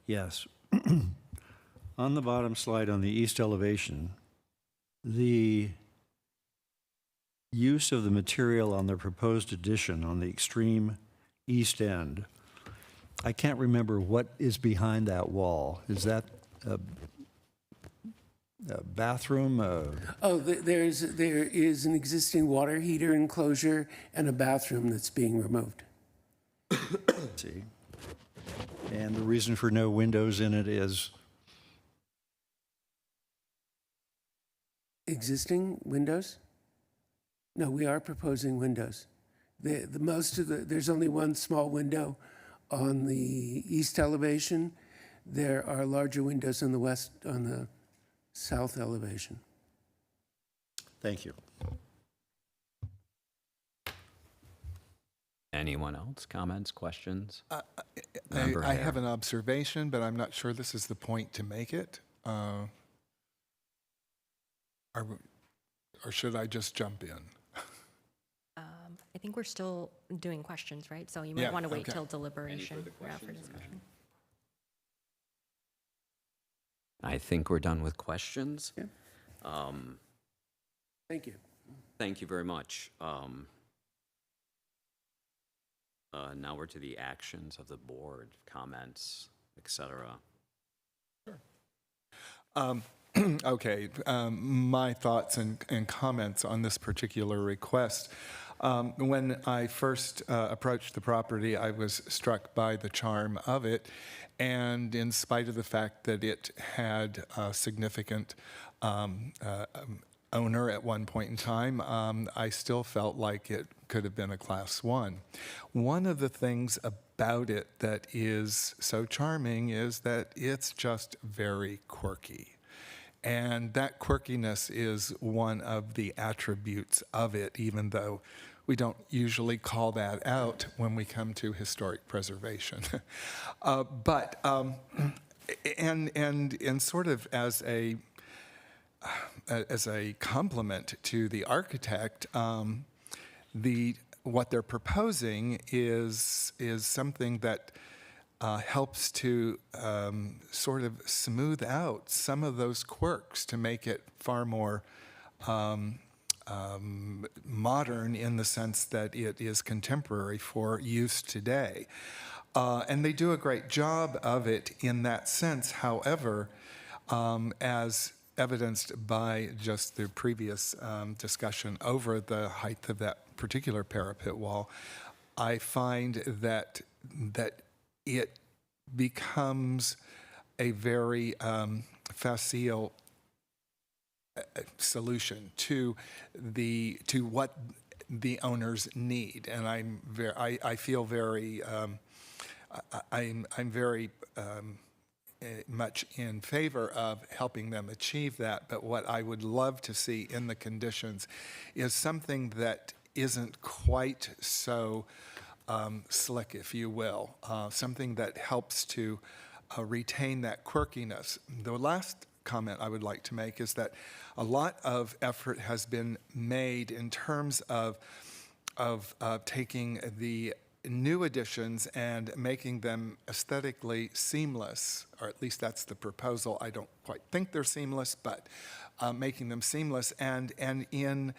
Yes. On the bottom slide on the east elevation, the use of the material on the proposed addition on the extreme east end, I can't remember what is behind that wall. Is that a bathroom? There is an existing water heater enclosure and a bathroom that's being removed. Let's see. And the reason for no windows in it is? Existing windows? No, we are proposing windows. There's only one small window on the east elevation. There are larger windows on the south elevation. Thank you. Anyone else? Comments, questions? Member I Hare. have an observation, but I'm not sure this is the point to make it. Or should I just jump in? I think we're still doing questions, right? So you Yeah, might want to wait okay. till deliberation or after discussion. I think we're done with questions. Yeah. Thank you. Thank you very much. Now we're to the actions of the board, comments, et cetera. Okay, my thoughts and comments on this particular request. When I first approached the property, I was struck by the charm of it, and in spite of the fact that it had a significant owner at one point in time, I still felt like it could have been a Class 1. One of the things about it that is so charming is that it's just very quirky. And that quirkiness is one of the attributes of it, even though we don't usually call that out when we come to historic preservation. And sort of as a compliment to the architect, what they're proposing is something that helps to sort of smooth out some of those quirks to make it far more modern in the sense that it is contemporary for use today. And they do a great job of it in that sense. However, as evidenced by just the previous discussion over the height of that particular parapet wall, I find that it becomes a very facile solution to what the owners need, and I feel very I'm very much in favor of helping them achieve that. But what I would love to see in the conditions is something that isn't quite so slick, if you will, something that helps to retain that quirkiness. The last comment I would like to make is that a lot of effort has been made in terms of taking the new additions and making them aesthetically seamless, or at least that's the proposal. I don't quite think they're seamless, but making them seamless. And in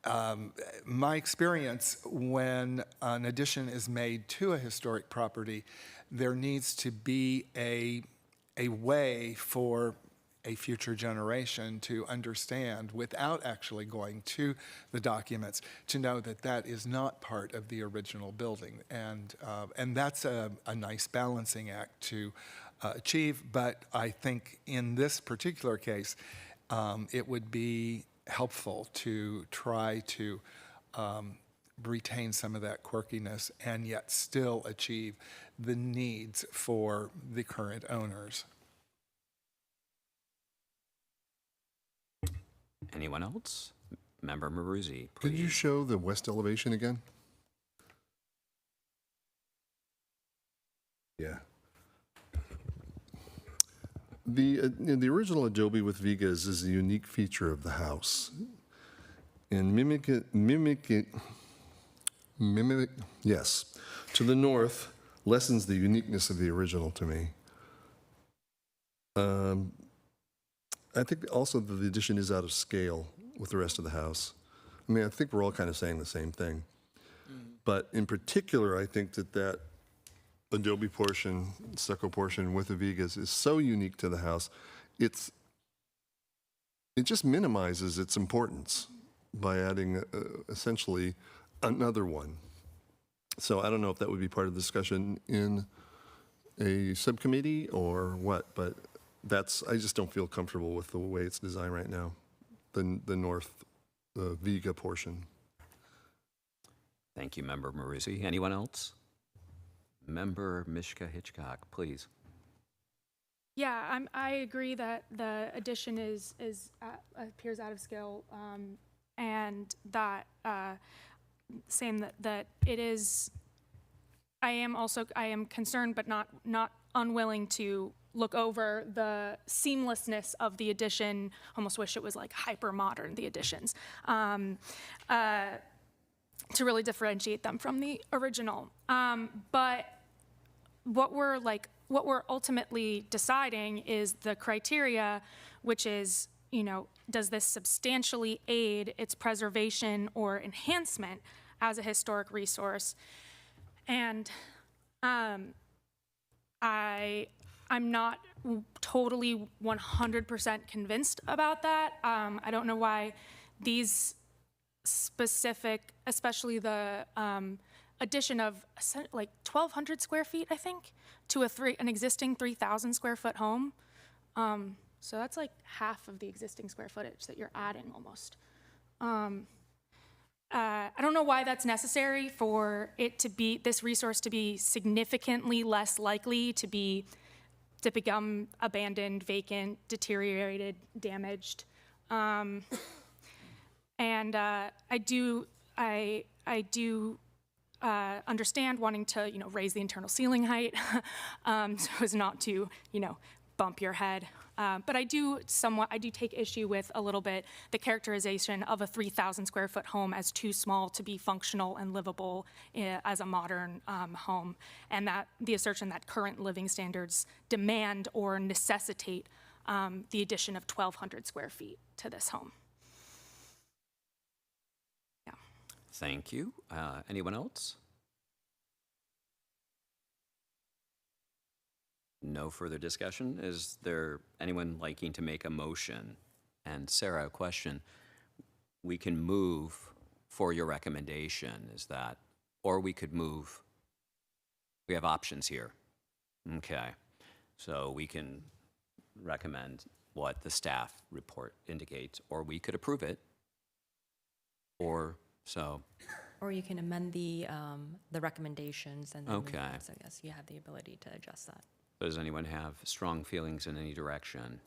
My experience, when an addition is made to a historic property, there needs to be a way for a future generation to understand, without actually going to the documents, to know that that is not part of the original building. And that's a nice balancing act to achieve. But I think in this particular case, it would be helpful to try to retain some of that quirkiness and yet still achieve the needs for the current owners. Anyone else? Member Maruzzi, Could you please. show the west elevation again? Yeah. The original adobe with vigas is a unique feature of the house. And yes, to the north lessens the uniqueness of the original to me. I think also that the addition is out of scale with the rest of the house. I mean, I think we're all kind of saying the same thing. But in particular, I think that adobe portion, stucco portion with the vigas is so unique to the house. It just minimizes its importance by adding essentially another one. So I don't know if that would be part of the discussion in a subcommittee or what, but I just don't feel comfortable with the way it's designed right now, the north Viga portion. Thank you, Member Maruzzi. Anyone else? Member Mishka Hitchcock, please. Yeah, I agree that the addition appears out of scale, and that saying that it is. I am concerned, but not unwilling to look over the seamlessness of the addition. Almost wish it was like hyper modern, the additions, to really differentiate them from the original. But what we're ultimately deciding is the criteria, which is, does this substantially aid its preservation or enhancement as a historic resource? And I'm not totally 100% convinced about that. I don't know why these specific, especially the addition of like 1,200 square feet, I think, to an existing 3,000 square foot home. So that's like half of the existing square footage that you're adding almost. I don't know why that's necessary for this resource to be significantly less likely to become abandoned, vacant, deteriorated, damaged. And I do understand wanting to, raise the internal ceiling height so as not to, bump your head. But I do take issue with a little bit the characterization of a 3,000 square foot home as too small to be functional and livable as a modern home, and that the assertion that current living standards demand or necessitate the addition of 1,200 square feet to this home. Yeah. Thank you. Anyone else? No further discussion. Is there anyone liking to make a motion? And Sarah, a question. We can move for your recommendation, or we could move, we have options here. Okay. So we can recommend what the staff report indicates, or we could approve it, or so. Or you can amend the recommendations and then move Okay. on. So I guess you have the ability to adjust that. Does anyone have strong feelings in any direction?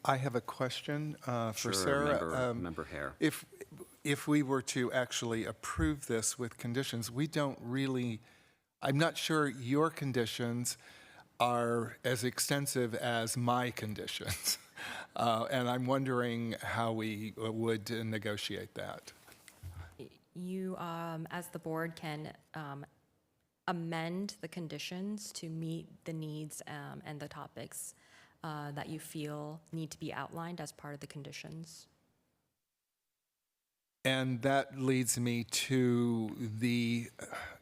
I have a question for Sure, Sarah. Member Hare. If we were to actually approve this with conditions, I'm not sure your conditions are as extensive as my conditions. And I'm wondering how we would negotiate that. You, as the board, can amend the conditions to meet the needs and the topics that you feel need to be outlined as part of the conditions. And that leads me to the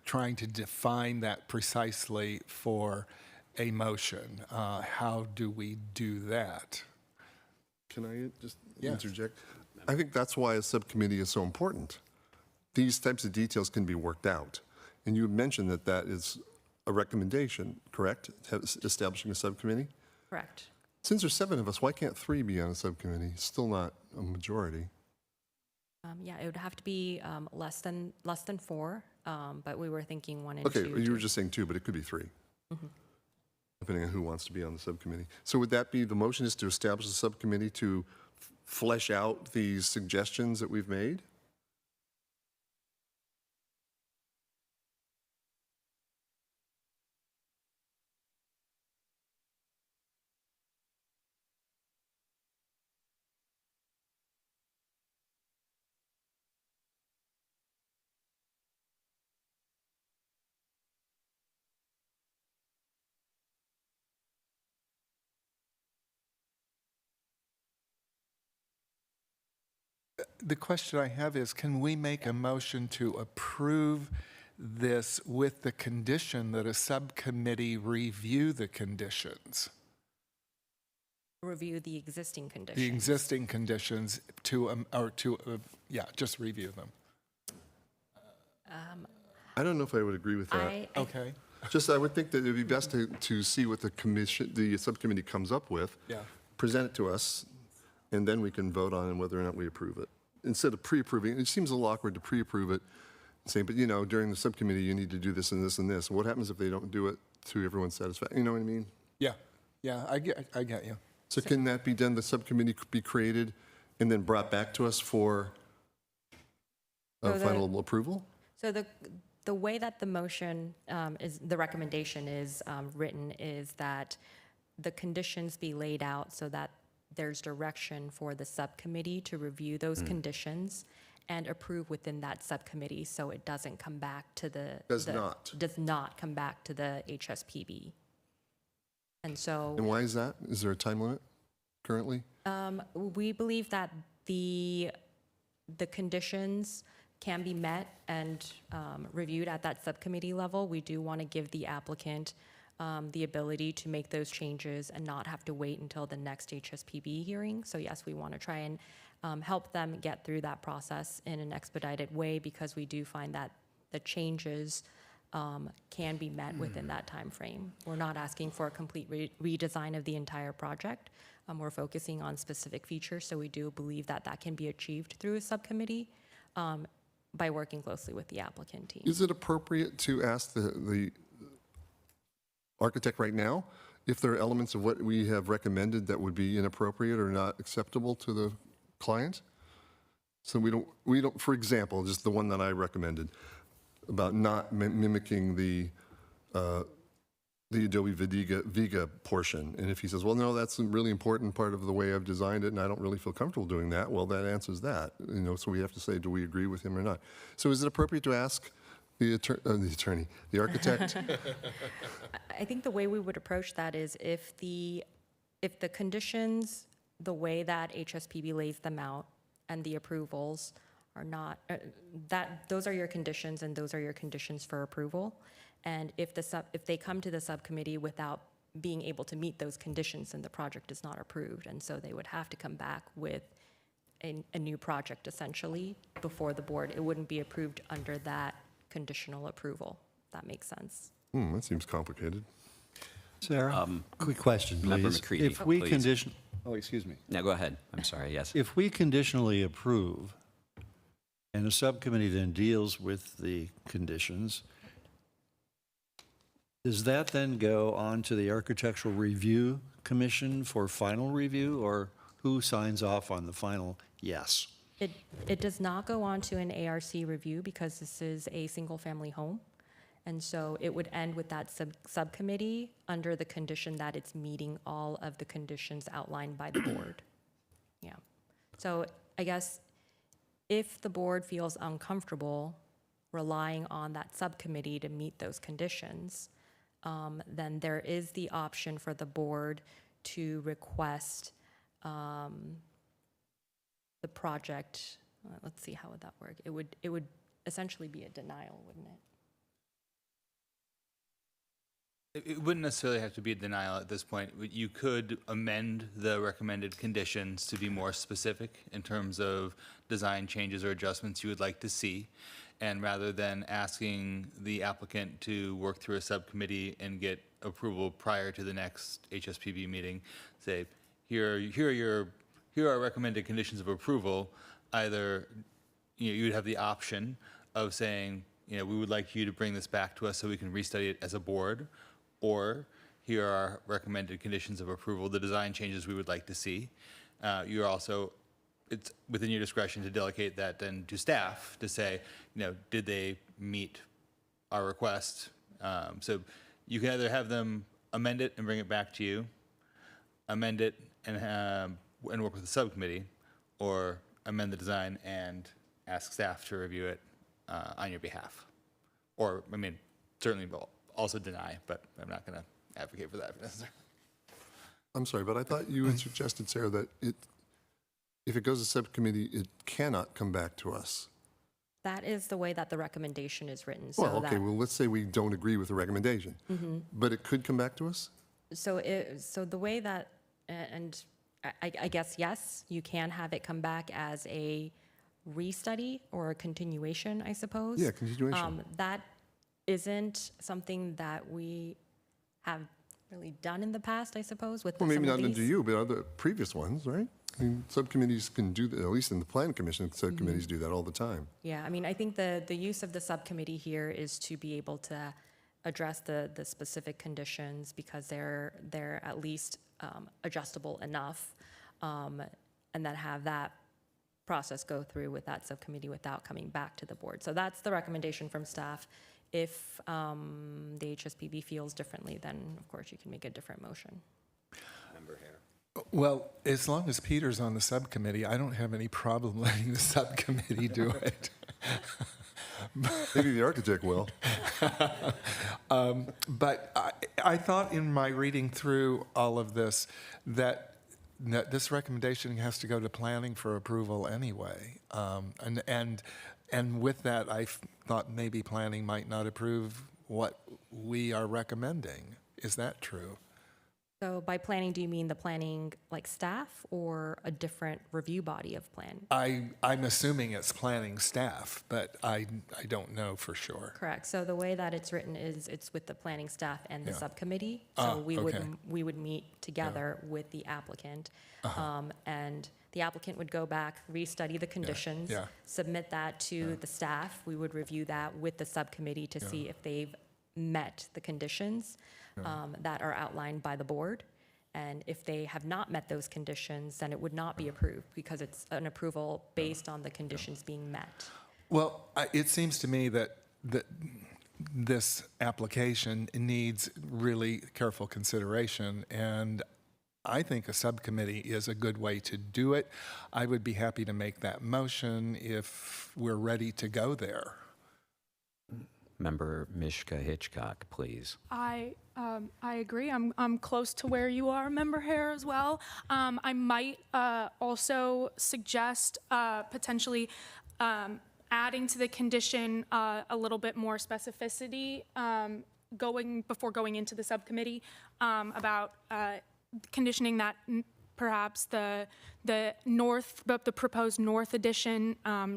trying to define that precisely for a motion. How do we do that? Can I just Yes. interject? I think that's why a subcommittee is so important. These types of details can be worked out. And you mentioned that that is a recommendation, correct? Establishing a subcommittee? Correct. Since there's 7 of us, why can't 3 be on a subcommittee? Still not a majority. Yeah, it would have to be less than 4, but we were thinking 1 and Okay, 2. you were just saying 2, but it could be 3. Depending on who wants to be on the subcommittee. So would that be, the motion is to establish a subcommittee to flesh out these suggestions that we've made? The question I have is, can we make a motion to approve this with the condition that a subcommittee review the conditions? Review the existing conditions. The existing conditions just review them. I don't know if I would agree with that. I Okay. Just, I would think that it'd be best to see what the subcommittee comes up with. Yeah. Present it to us, and then we can vote on whether or not we approve it. Instead of pre-approving, it seems a little awkward to pre-approve it, saying, but during the subcommittee, you need to do this and this and this. What happens if they don't do it to everyone's satisfaction? You know what I mean? Yeah, I get you. So can that be done, the subcommittee could be created and then brought back to us for So the- final approval? So the way that the motion the recommendation is written is that the conditions be laid out so that there's direction for the subcommittee to review those conditions and approve within that subcommittee, so it doesn't come back to Does not. does not come back to the HSPB. And so And why is that? Is there a time limit currently? we believe that the conditions can be met and reviewed at that subcommittee level. We do want to give the applicant the ability to make those changes and not have to wait until the next HSPB hearing. So yes, we want to try and help them get through that process in an expedited way, because we do find that the changes can be met within that time frame. We're not asking for a complete redesign of the entire project. We're focusing on specific features, so we do believe that that can be achieved through a subcommittee by working closely with the applicant team. Is it appropriate to ask the architect right now if there are elements of what we have recommended that would be inappropriate or not acceptable to the client? So we don't, for example, just the one that I recommended about not mimicking the Adobe Viga portion. And if he says, well, no, that's a really important part of the way I've designed it, and I don't really feel comfortable doing that, well, that answers that. So we have to say, do we agree with him or not? So is it appropriate to ask the architect? I think the way we would approach that is if the conditions, the way that HSPB lays them out and the approvals are not, those are your conditions and those are your conditions for approval. And if they come to the subcommittee without being able to meet those conditions, then the project is not approved. And so they would have to come back with a new project essentially before the board. It wouldn't be approved under that conditional approval. That makes sense. That seems complicated. Sarah, quick question, please. Member McCready, If we please. condition, oh, excuse me. Now, go ahead. I'm sorry, yes. If we conditionally approve, and a subcommittee then deals with the conditions, does that then go on to the Architectural Review Commission for final review, or who signs off on the final yes? It does not go on to an ARC review because this is a single-family home. And so it would end with that subcommittee under the condition that it's meeting all of the conditions outlined by the board. Yeah. So I guess if the board feels uncomfortable relying on that subcommittee to meet those conditions, then there is the option for the board to request the project let's see, how would that work? It would essentially be a denial, wouldn't it? It wouldn't necessarily have to be a denial at this point. You could amend the recommended conditions to be more specific in terms of design changes or adjustments you would like to see. And rather than asking the applicant to work through a subcommittee and get approval prior to the next HSPB meeting, say, here are recommended conditions of approval. Either you would have the option of saying, we would like you to bring this back to us so we can restudy it as a board, or here are recommended conditions of approval, the design changes we would like to see. You're also, it's within your discretion to delegate that then to staff to say, did they meet our request? So you can either have them amend it and bring it back to you, amend it and work with the subcommittee, or amend the design and ask staff to review it on your behalf. Or, certainly also deny, but I'm not going to advocate for that necessarily. I'm sorry, but I thought you had suggested, Sarah, that if it goes to subcommittee, it cannot come back to us. That is the way that the recommendation is written. So Well, okay, that, well, let's say we don't agree with the recommendation, but it could come back to us? so the way that, and I guess, yes, you can have it come back as a restudy or a continuation, I suppose. Yeah, continuation. That isn't something that we have really done in the past, I suppose, with Well, maybe some not of under these. you, but other previous ones, right? Subcommittees can do that, at least in the Plan Commission, subcommittees do that all the time. Yeah, I think the use of the subcommittee here is to be able to address the specific conditions because they're at least adjustable enough, and then have that process go through with that subcommittee without coming back to the board. So that's the recommendation from staff. If the HSPB feels differently, then of course you can make a different motion. Member Hare. Well, as long as Peter's on the subcommittee, I don't have any problem letting the subcommittee do it. Maybe the architect will. But I thought in my reading through all of this that this recommendation has to go to planning for approval anyway. And with that, I thought maybe planning might not approve what we are recommending. Is that true? So by planning, do you mean the planning like staff or a different review body of plan? I'm assuming it's planning staff, but I don't know for sure. Correct. So the way that it's written is it's with the planning staff and the Yeah. subcommittee. Ah, So we okay. would meet together with the applicant. And the applicant would go back, restudy the conditions, yeah. submit that to the staff. We would review that with the subcommittee to see if they've met the conditions that are outlined by the board. And if they have not met those conditions, then it would not be approved because it's an approval based on the conditions being met. Well, it seems to me that this application needs really careful consideration, and I think a subcommittee is a good way to do it. I would be happy to make that motion if we're ready to go there. Member Mishka Hitchcock, please. I agree. I'm close to where you are, Member Hare, as well. I might also suggest potentially adding to the condition a little bit more specificity before going into the subcommittee about conditioning that perhaps the proposed north addition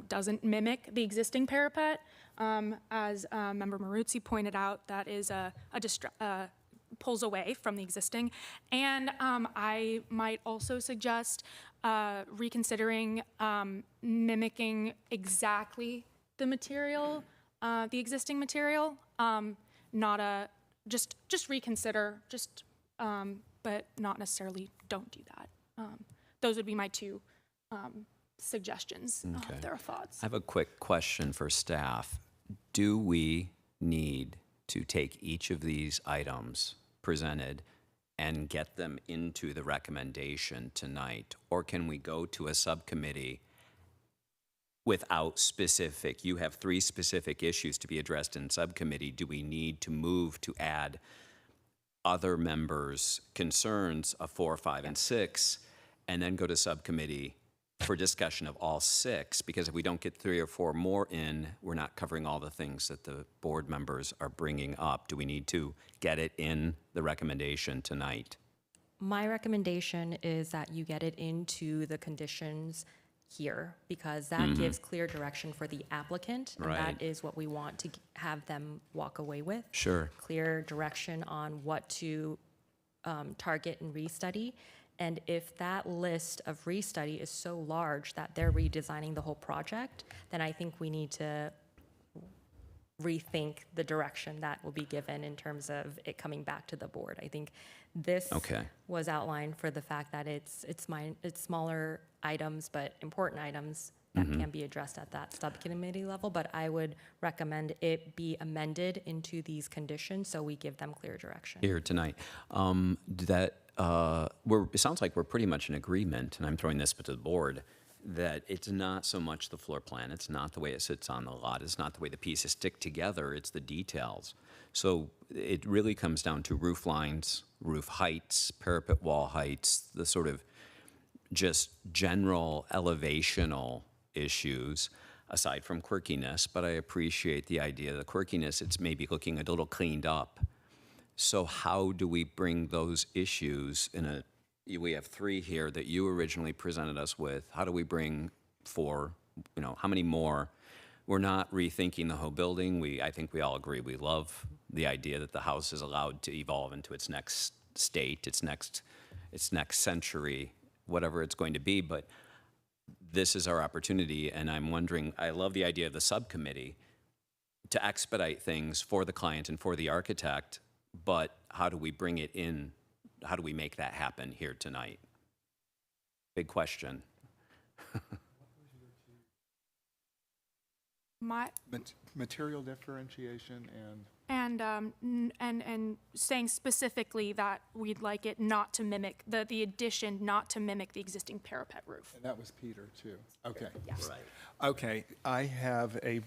doesn't mimic the existing parapet. As Member Maruzzi pointed out, that is pulls away from the existing. And I might also suggest reconsidering mimicking exactly the material, the existing material, not just reconsider, but not necessarily don't do that. Those would be my two suggestions, if there are thoughts. I have a quick question for staff. Do we need to take each of these items presented and get them into the recommendation tonight? Or can we go to a subcommittee without specific, you have 3 specific issues to be addressed in subcommittee. Do we need to move to add other members' concerns of 4, 5, and 6, and then go to subcommittee for discussion of all 6, because if we don't get 3 or 4 more in, we're not covering all the things that the board members are bringing up. Do we need to get it in the recommendation tonight? My recommendation is that you get it into the conditions here, because that gives clear direction for the applicant. And Right. that is what we want to have them walk away with. Sure. Clear direction on what to target and restudy. And if that list of restudy is so large that they're redesigning the whole project, then I think we need to rethink the direction that will be given in terms of it coming back to the board. I think this Okay. was outlined for the fact that it's smaller items, but important items that can be addressed at that subcommittee level. But I would recommend it be amended into these conditions so we give them clear direction. Here tonight. It sounds like we're pretty much in agreement, and I'm throwing this to the board, that it's not so much the floor plan, it's not the way it sits on the lot, it's not the way the pieces stick together, it's the details. So it really comes down to roof lines, roof heights, parapet wall heights, the sort of just general elevational issues, aside from quirkiness, but I appreciate the idea of the quirkiness. It's maybe looking a little cleaned up. So how do we bring those issues we have 3 here that you originally presented us with. How do we bring 4? How many more? We're not rethinking the whole building. I think we all agree. We love the idea that the house is allowed to evolve into its next state, its next century, whatever it's going to be. But this is our opportunity, and I'm wondering, I love the idea of the subcommittee to expedite things for the client and for the architect, but how do we bring it in? How do we make that happen here tonight? Big question. Material differentiation and And saying specifically that we'd like it not to mimic, the addition not to mimic the existing parapet roof. that was Peter too. Okay. Right. Okay, I have a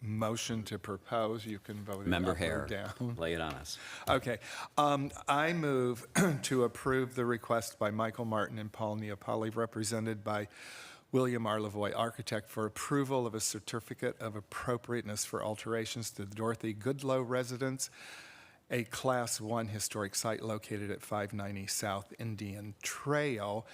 motion to propose. You can vote it Member up or Hare, down. lay it on us. Okay. I move to approve the request by Michael Martin and Paul Neapoli, represented by William R. Lavoie, architect, for approval of a certificate of appropriateness for alterations to the Dorothy Goodloe residence, a Class 1 historic site located at 590 South Indian Trail,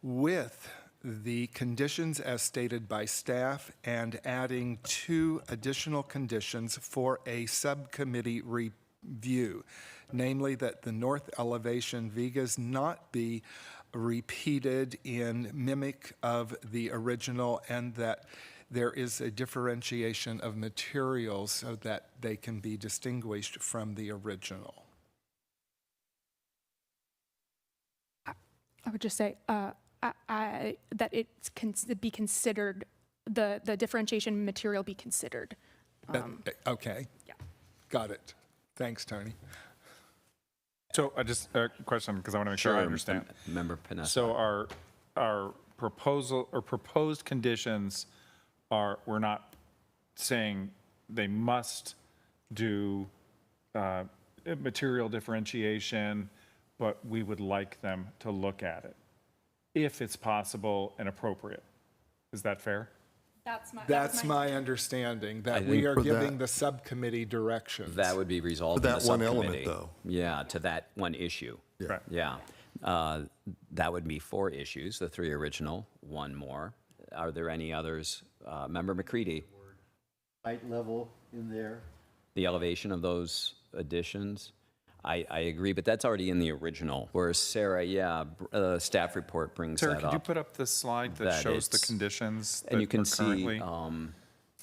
with the conditions as stated by staff and adding 2 additional conditions for a subcommittee review, namely that the north elevation vigas not be repeated in mimic of the original, and that there is a differentiation of materials so that they can be distinguished from the original. I would just say that it's be considered, the differentiation material be considered. Okay. Yeah. Got it. Thanks, Tony. So just a question, because I want to make sure I understand. Member Panessa. So our proposal or proposed conditions are, we're not saying they must do material differentiation, but we would like them to look at it, if it's possible and appropriate. Is that fair? That's my understanding, that I we think are for giving that- the subcommittee directions. That would be resolved For in the that one element, subcommittee. though. Yeah, to that one issue. Right. Yeah. That would be 4 issues, the 3 original, 1 more. Are there any others? Member McCready, Height level in there. the elevation of those additions? I agree, but that's already in the original. Whereas Sarah, staff report brings Sarah, that could you up. put up the slide that that shows the it's- conditions And you that can are see, currently?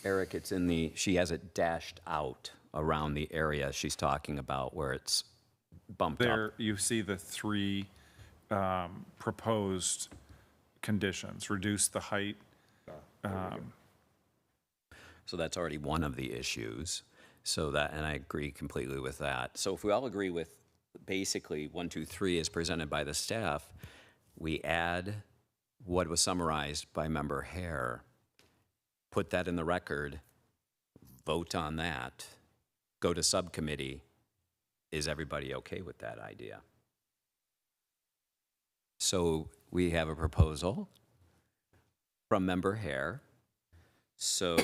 Eric, it's in she has it dashed out around the area she's talking about where it's bumped up. There, you see the 3 proposed conditions: reduce the height. So that's already one of the issues. So that, and I agree completely with that. So if we all agree with basically 1, 2, 3 as presented by the staff, we add what was summarized by Member Hare, put that in the record, vote on that, go to subcommittee. Is everybody okay with that idea? So we have a proposal from Member Hare. So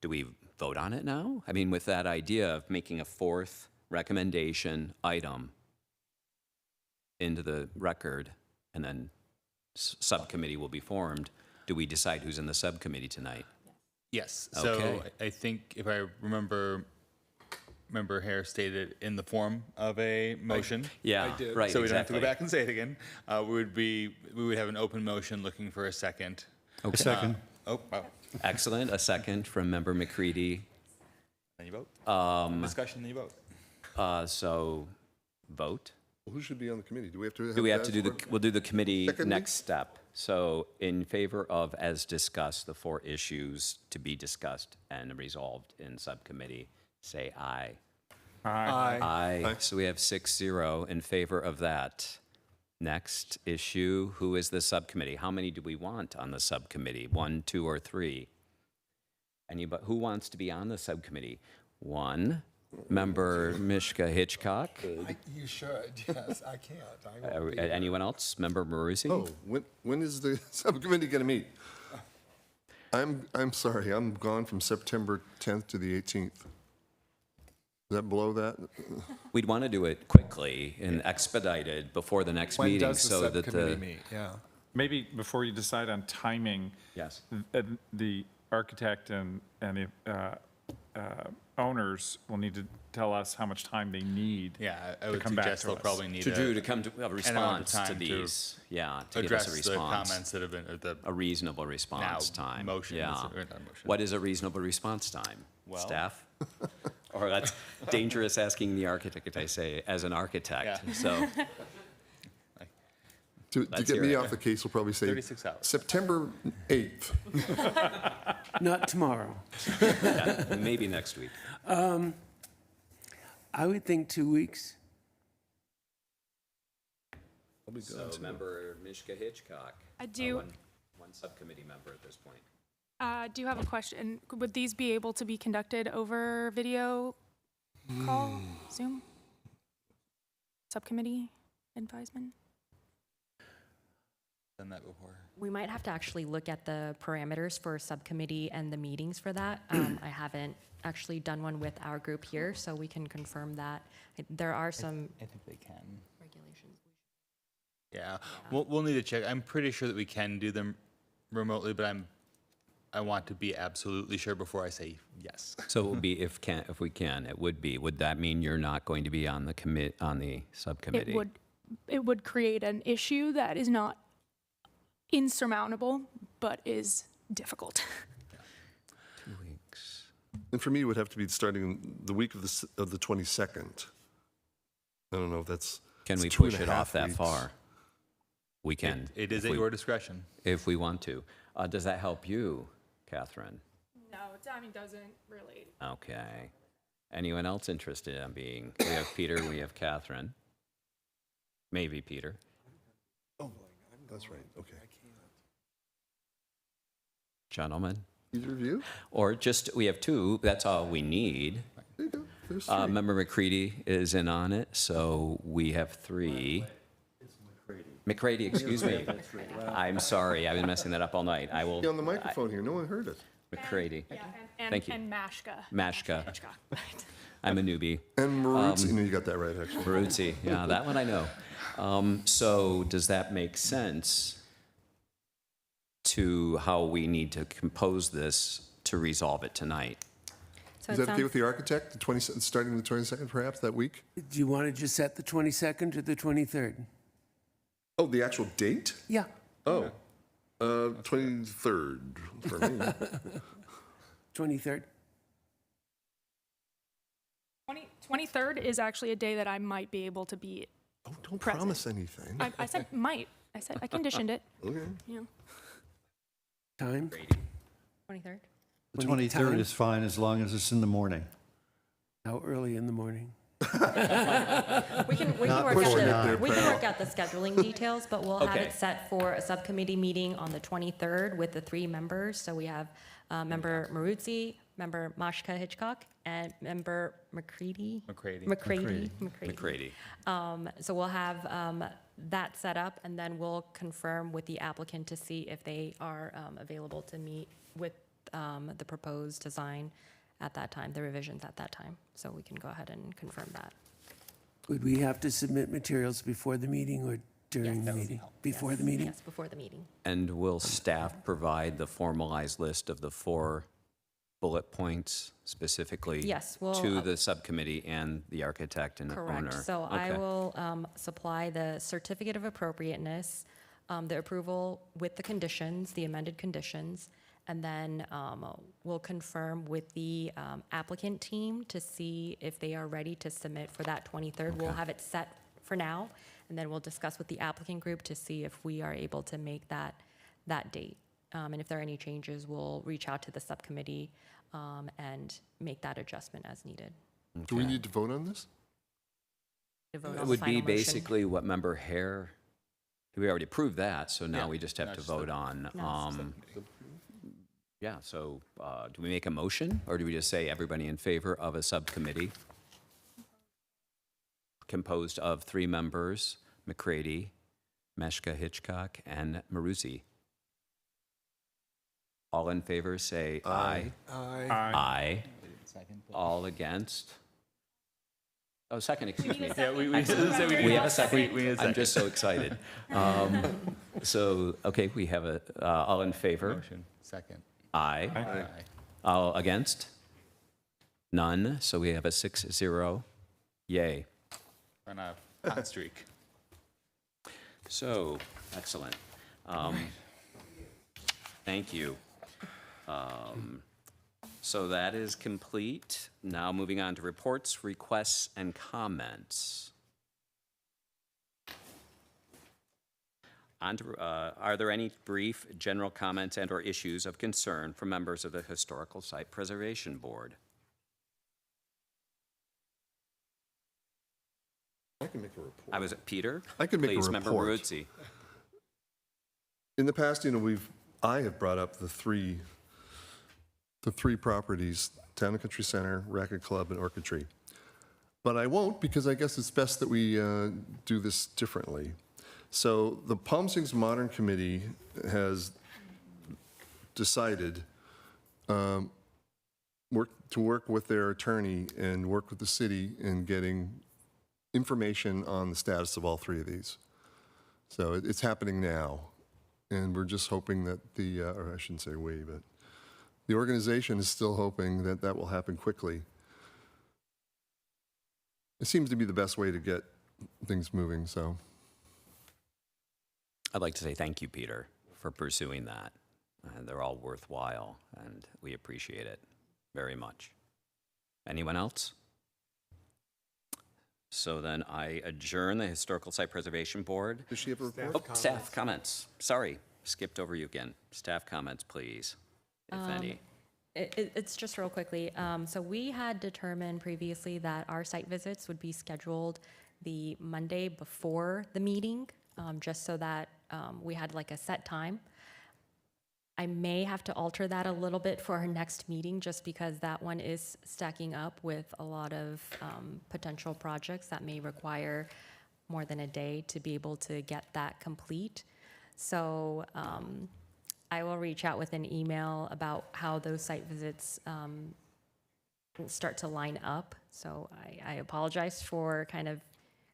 do we vote on it now? I mean, with that idea of making a fourth recommendation item into the record, and then subcommittee will be formed, do we decide who's in the subcommittee tonight? Yes. So Okay. I think if I remember, Member Hare stated in the form of a motion. Yeah, right, So we don't have to exactly. go back and say it again. We would have an open motion looking for a second. A second. Oh, wow. Excellent. A second from Member McCready. Then you vote. Discussion, then you vote. So vote. Who should be on the committee? Do we have to? Do we have to that do the, for- we'll do the committee Secondly? next step. So in favor of, as discussed, the 4 issues to be discussed and resolved in subcommittee, say aye. Aye. Aye. So we have 6-0 in favor of that. Next issue, who is the subcommittee? How many do we want on the subcommittee? 1, 2, or 3? Anybody, who wants to be on the subcommittee? 1, Member Mishka Hitchcock. You should, yes, I can't. Anyone else? Member Marusi? Oh, when is the subcommittee going to meet? I'm sorry, I'm gone from September 10th to the 18th. Does that blow that? We'd want to do it quickly and expedited before the next When meeting does the so that subcommittee the, meet? Yeah. Maybe before you decide on timing, yes. the architect and the owners will need to tell us how much time they need. Yeah, I would come back suggest to they'll us. probably need To come to a response to time to these. Yeah, to give address us a the response. comments that have been, or the A reasonable response time. motions, Yeah. or not motions. What is a reasonable response time? Well- Staff? Or that's dangerous asking the architect, I say, as an architect. Yeah. So, To Let's get hear me it. off the case, we'll probably say 36 hours. September 8th. Not tomorrow. yeah, maybe next week. I would think 2 weeks. So Member Mishka Hitchcock. I do- One subcommittee member at this point. Do you have a question? Would these be able to be conducted over video call, Zoom? Subcommittee advisement? Done that before. We might have to actually look at the parameters for subcommittee and the meetings for that. I haven't actually done one with our group here, so we can confirm that. There are some I think they can. regulations. Yeah, we'll need to check. I'm pretty sure that we can do them remotely, but I want to be absolutely sure before I say yes. So it would be if we can, it would be. Would that mean you're not going to be on the subcommittee? It would create an issue that is not insurmountable, but is difficult. 2 weeks. And for me, it would have to be starting the week of the 22nd. I don't know if that's. Can we it's 2.5 push it off that weeks. far? We can. It is if at we- your discretion. If we want to. Does that help you, Catherine? No, timing doesn't really. Okay. Anyone else interested in being? We have Peter, we have Catherine. Maybe Peter. That's right, okay. Gentlemen. Either of you? Or just, we have 2, that's all we need. There you go. There's 3. Member McCready is in on it, so we have 3. McCready, excuse me. I'm sorry, I've been messing that up all night. I will. Be on the microphone here, no one heard it. McCready. And, Thank you. And Mashka. Mashka. Hitchcock. I'm a newbie. And Maruzzi, no, you got that right, actually. Baruzzi, yeah, that one I know. So does that make sense to how we need to compose this to resolve it tonight? So Is it that okay sounds- with the architect, starting the 22nd perhaps, that week? Do you want to just set the 22nd or the 23rd? Oh, the actual date? Yeah. Oh, 23rd for me. 23rd. 23rd is actually a day that I might be able to be. Oh, don't Present. promise anything. I said might. I conditioned it. Okay. You know. Time? 23rd? The When you 23rd time? is fine as long as it's in the morning. How early in the morning? We can Not work before out nine. we can work out the scheduling details, but we'll have Okay. it set for a subcommittee meeting on the 23rd with the 3 members. So we have Member Maruzzi, Member Mashka Hitchcock, and Member McCready. McCready. McCready. So we'll have that set up, and then we'll confirm with the applicant to see if they are available to meet with the proposed design at that time, the revisions at that time. So we can go ahead and confirm that. Would we have to submit materials before the meeting or during the meeting? Before the meeting? Yes, before the meeting. And will staff provide the formalized list of the 4 bullet points specifically Yes, we'll, to the subcommittee and the architect and owner? Correct. So I Okay. will supply the certificate of appropriateness, the approval with the conditions, the amended conditions, and then we'll confirm with the applicant team to see if they are ready to submit for that 23rd. We'll have it set for now, and then we'll discuss with the applicant group to see if we are able to make that date. And if there are any changes, we'll reach out to the subcommittee and make that adjustment as needed. Do we need to vote on this? To vote It on the would final be motion. basically what Member Hare, we already approved that, so now Yeah, we just have now to just vote the- on. No, Yeah, so do we make a motion, or do we just say everybody in favor of a subcommittee composed of 3 members, McCready, Meshka Hitchcock, and Maruzzi? All in favor, say aye. Aye. All against? Oh, second, excuse me. Yeah, we We have a second. We need a I'm second. just so excited. So, okay, we have all in favor? Motion, second. Aye. Aye. All against? None, so we have a 6-0 yay. On a hot streak. So, excellent. Thank you. So that is complete. Now moving on to reports, requests, and comments. Are there any brief general comments and/or issues of concern from members of the Historical Site Preservation Board? I can make a report. I was at Peter. I can make a Please, Member report. Maruzzi. In the past, I have brought up the three properties, Town and Country Center, Racket Club, and Orchid Tree. But I won't, because I guess it's best that we do this differently. So the Palm Springs Modern Committee has decided to work with their attorney and work with the city in getting information on the status of all 3 of these. So it's happening now. And we're just hoping that or I shouldn't say we, but the organization is still hoping that that will happen quickly. It seems to be the best way to get things moving, so. I'd like to say thank you, Peter, for pursuing that. They're all worthwhile, and we appreciate it very much. Anyone else? So then I adjourn the Historical Site Preservation Board. Does she have a report? Oh, staff comments. Sorry, skipped over you again. Staff comments, please, if any. It's just real quickly. So we had determined previously that our site visits would be scheduled the Monday before the meeting, just so that we had like a set time. I may have to alter that a little bit for our next meeting, just because that one is stacking up with a lot of potential projects that may require more than a day to be able to get that complete. So I will reach out with an email about how those site visits start to line up. So I apologize for kind of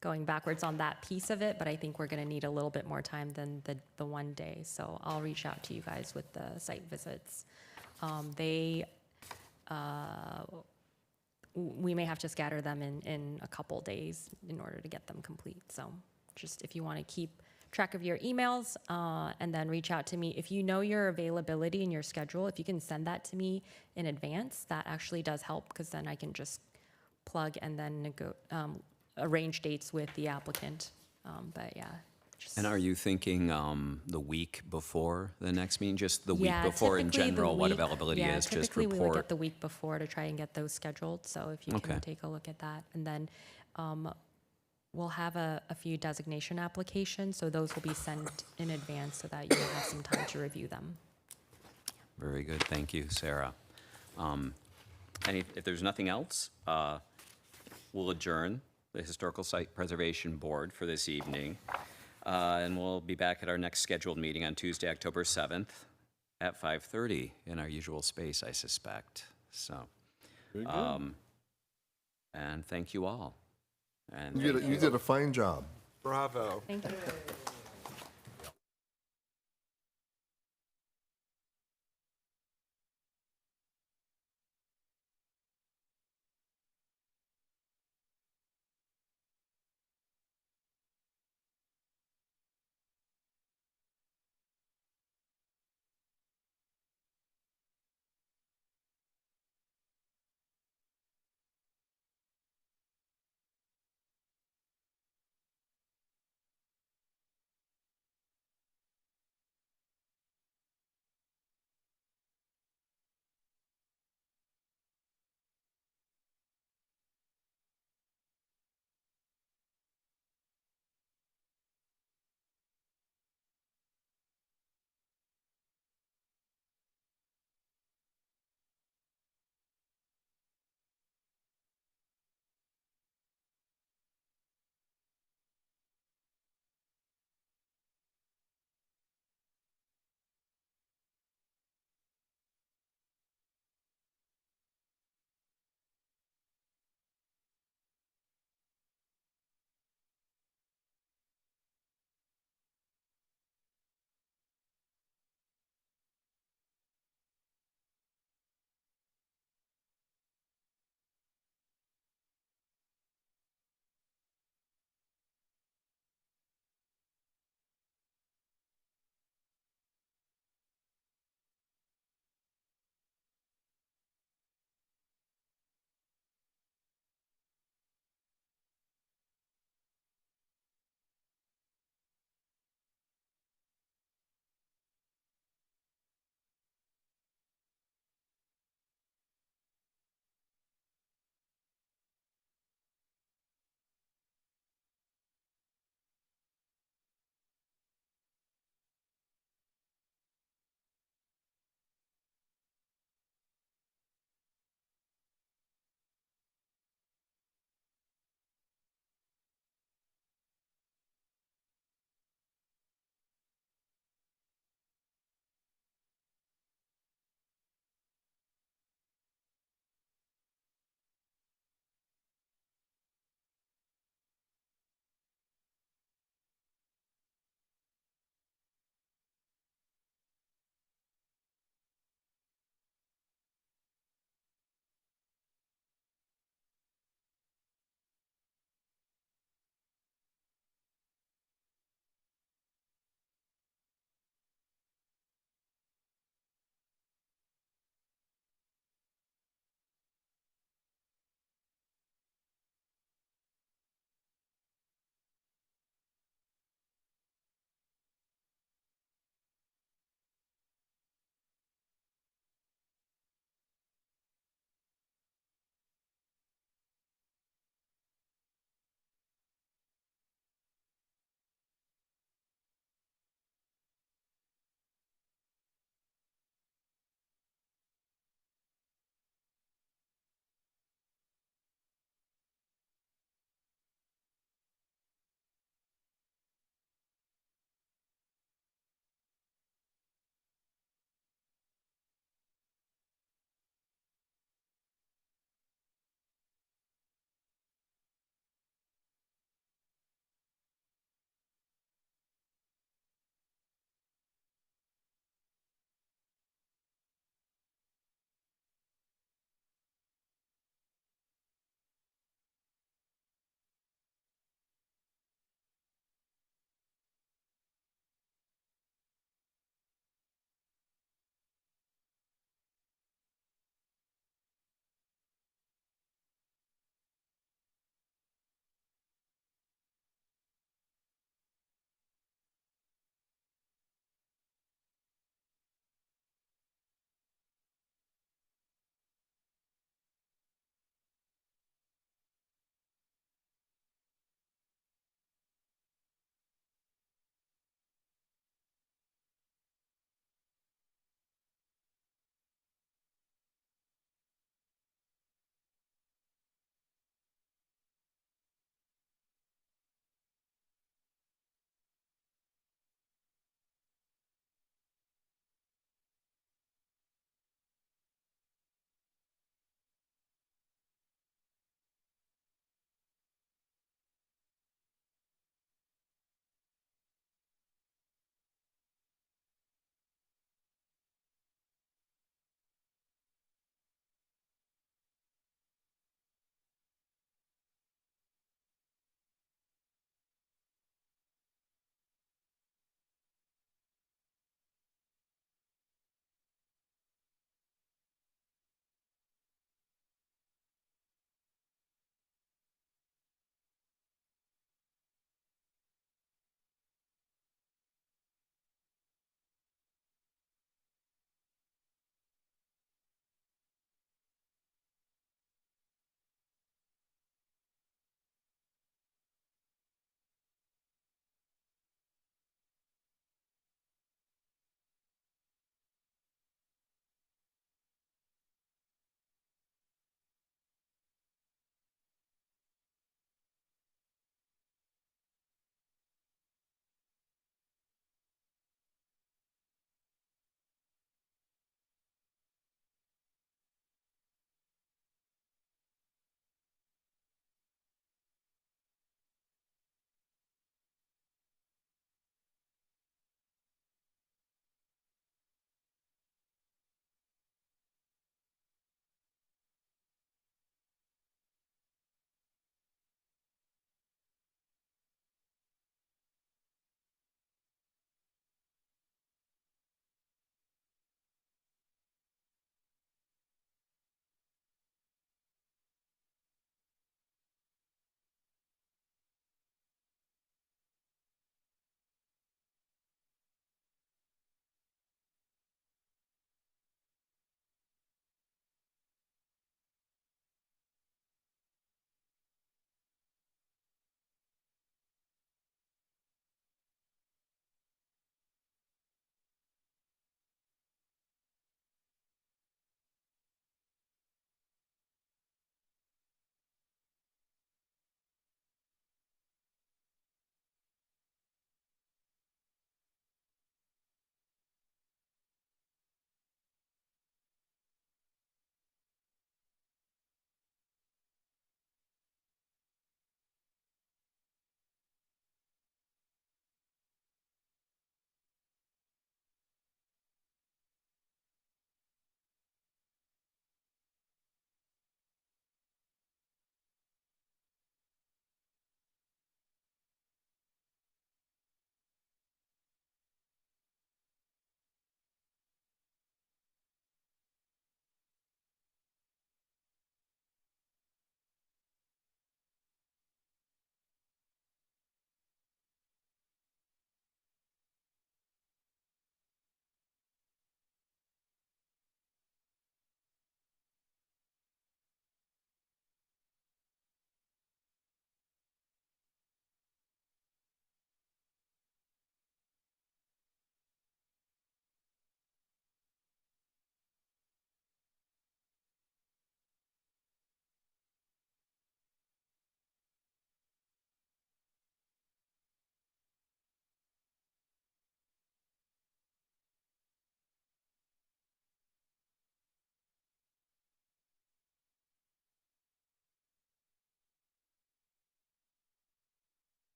going backwards on that piece of it, but I think we're going to need a little bit more time than the one day. So I'll reach out to you guys with the site visits. We may have to scatter them in a couple days in order to get them complete. So just if you want to keep track of your emails and then reach out to me. If you know your availability and your schedule, if you can send that to me in advance, that actually does help, because then I can just plug and then arrange dates with the applicant. But yeah. And are you thinking the week before the next meeting? Just the week Yeah, before in typically the general, what week- availability yeah, is? Just typically we look at report. the week before to try and get those scheduled. So if you Okay. can take a look at that. And then we'll have a few designation applications, so those will be sent in advance so that you will have some time to review them. Very good, thank you, Sarah. if there's nothing else, we'll adjourn the Historical Site Preservation Board for this evening. And we'll be back at our next scheduled meeting on Tuesday, October 7th at 5:30 in our usual space, I suspect. So, and thank you all. And You did a fine job. Bravo. Thank you.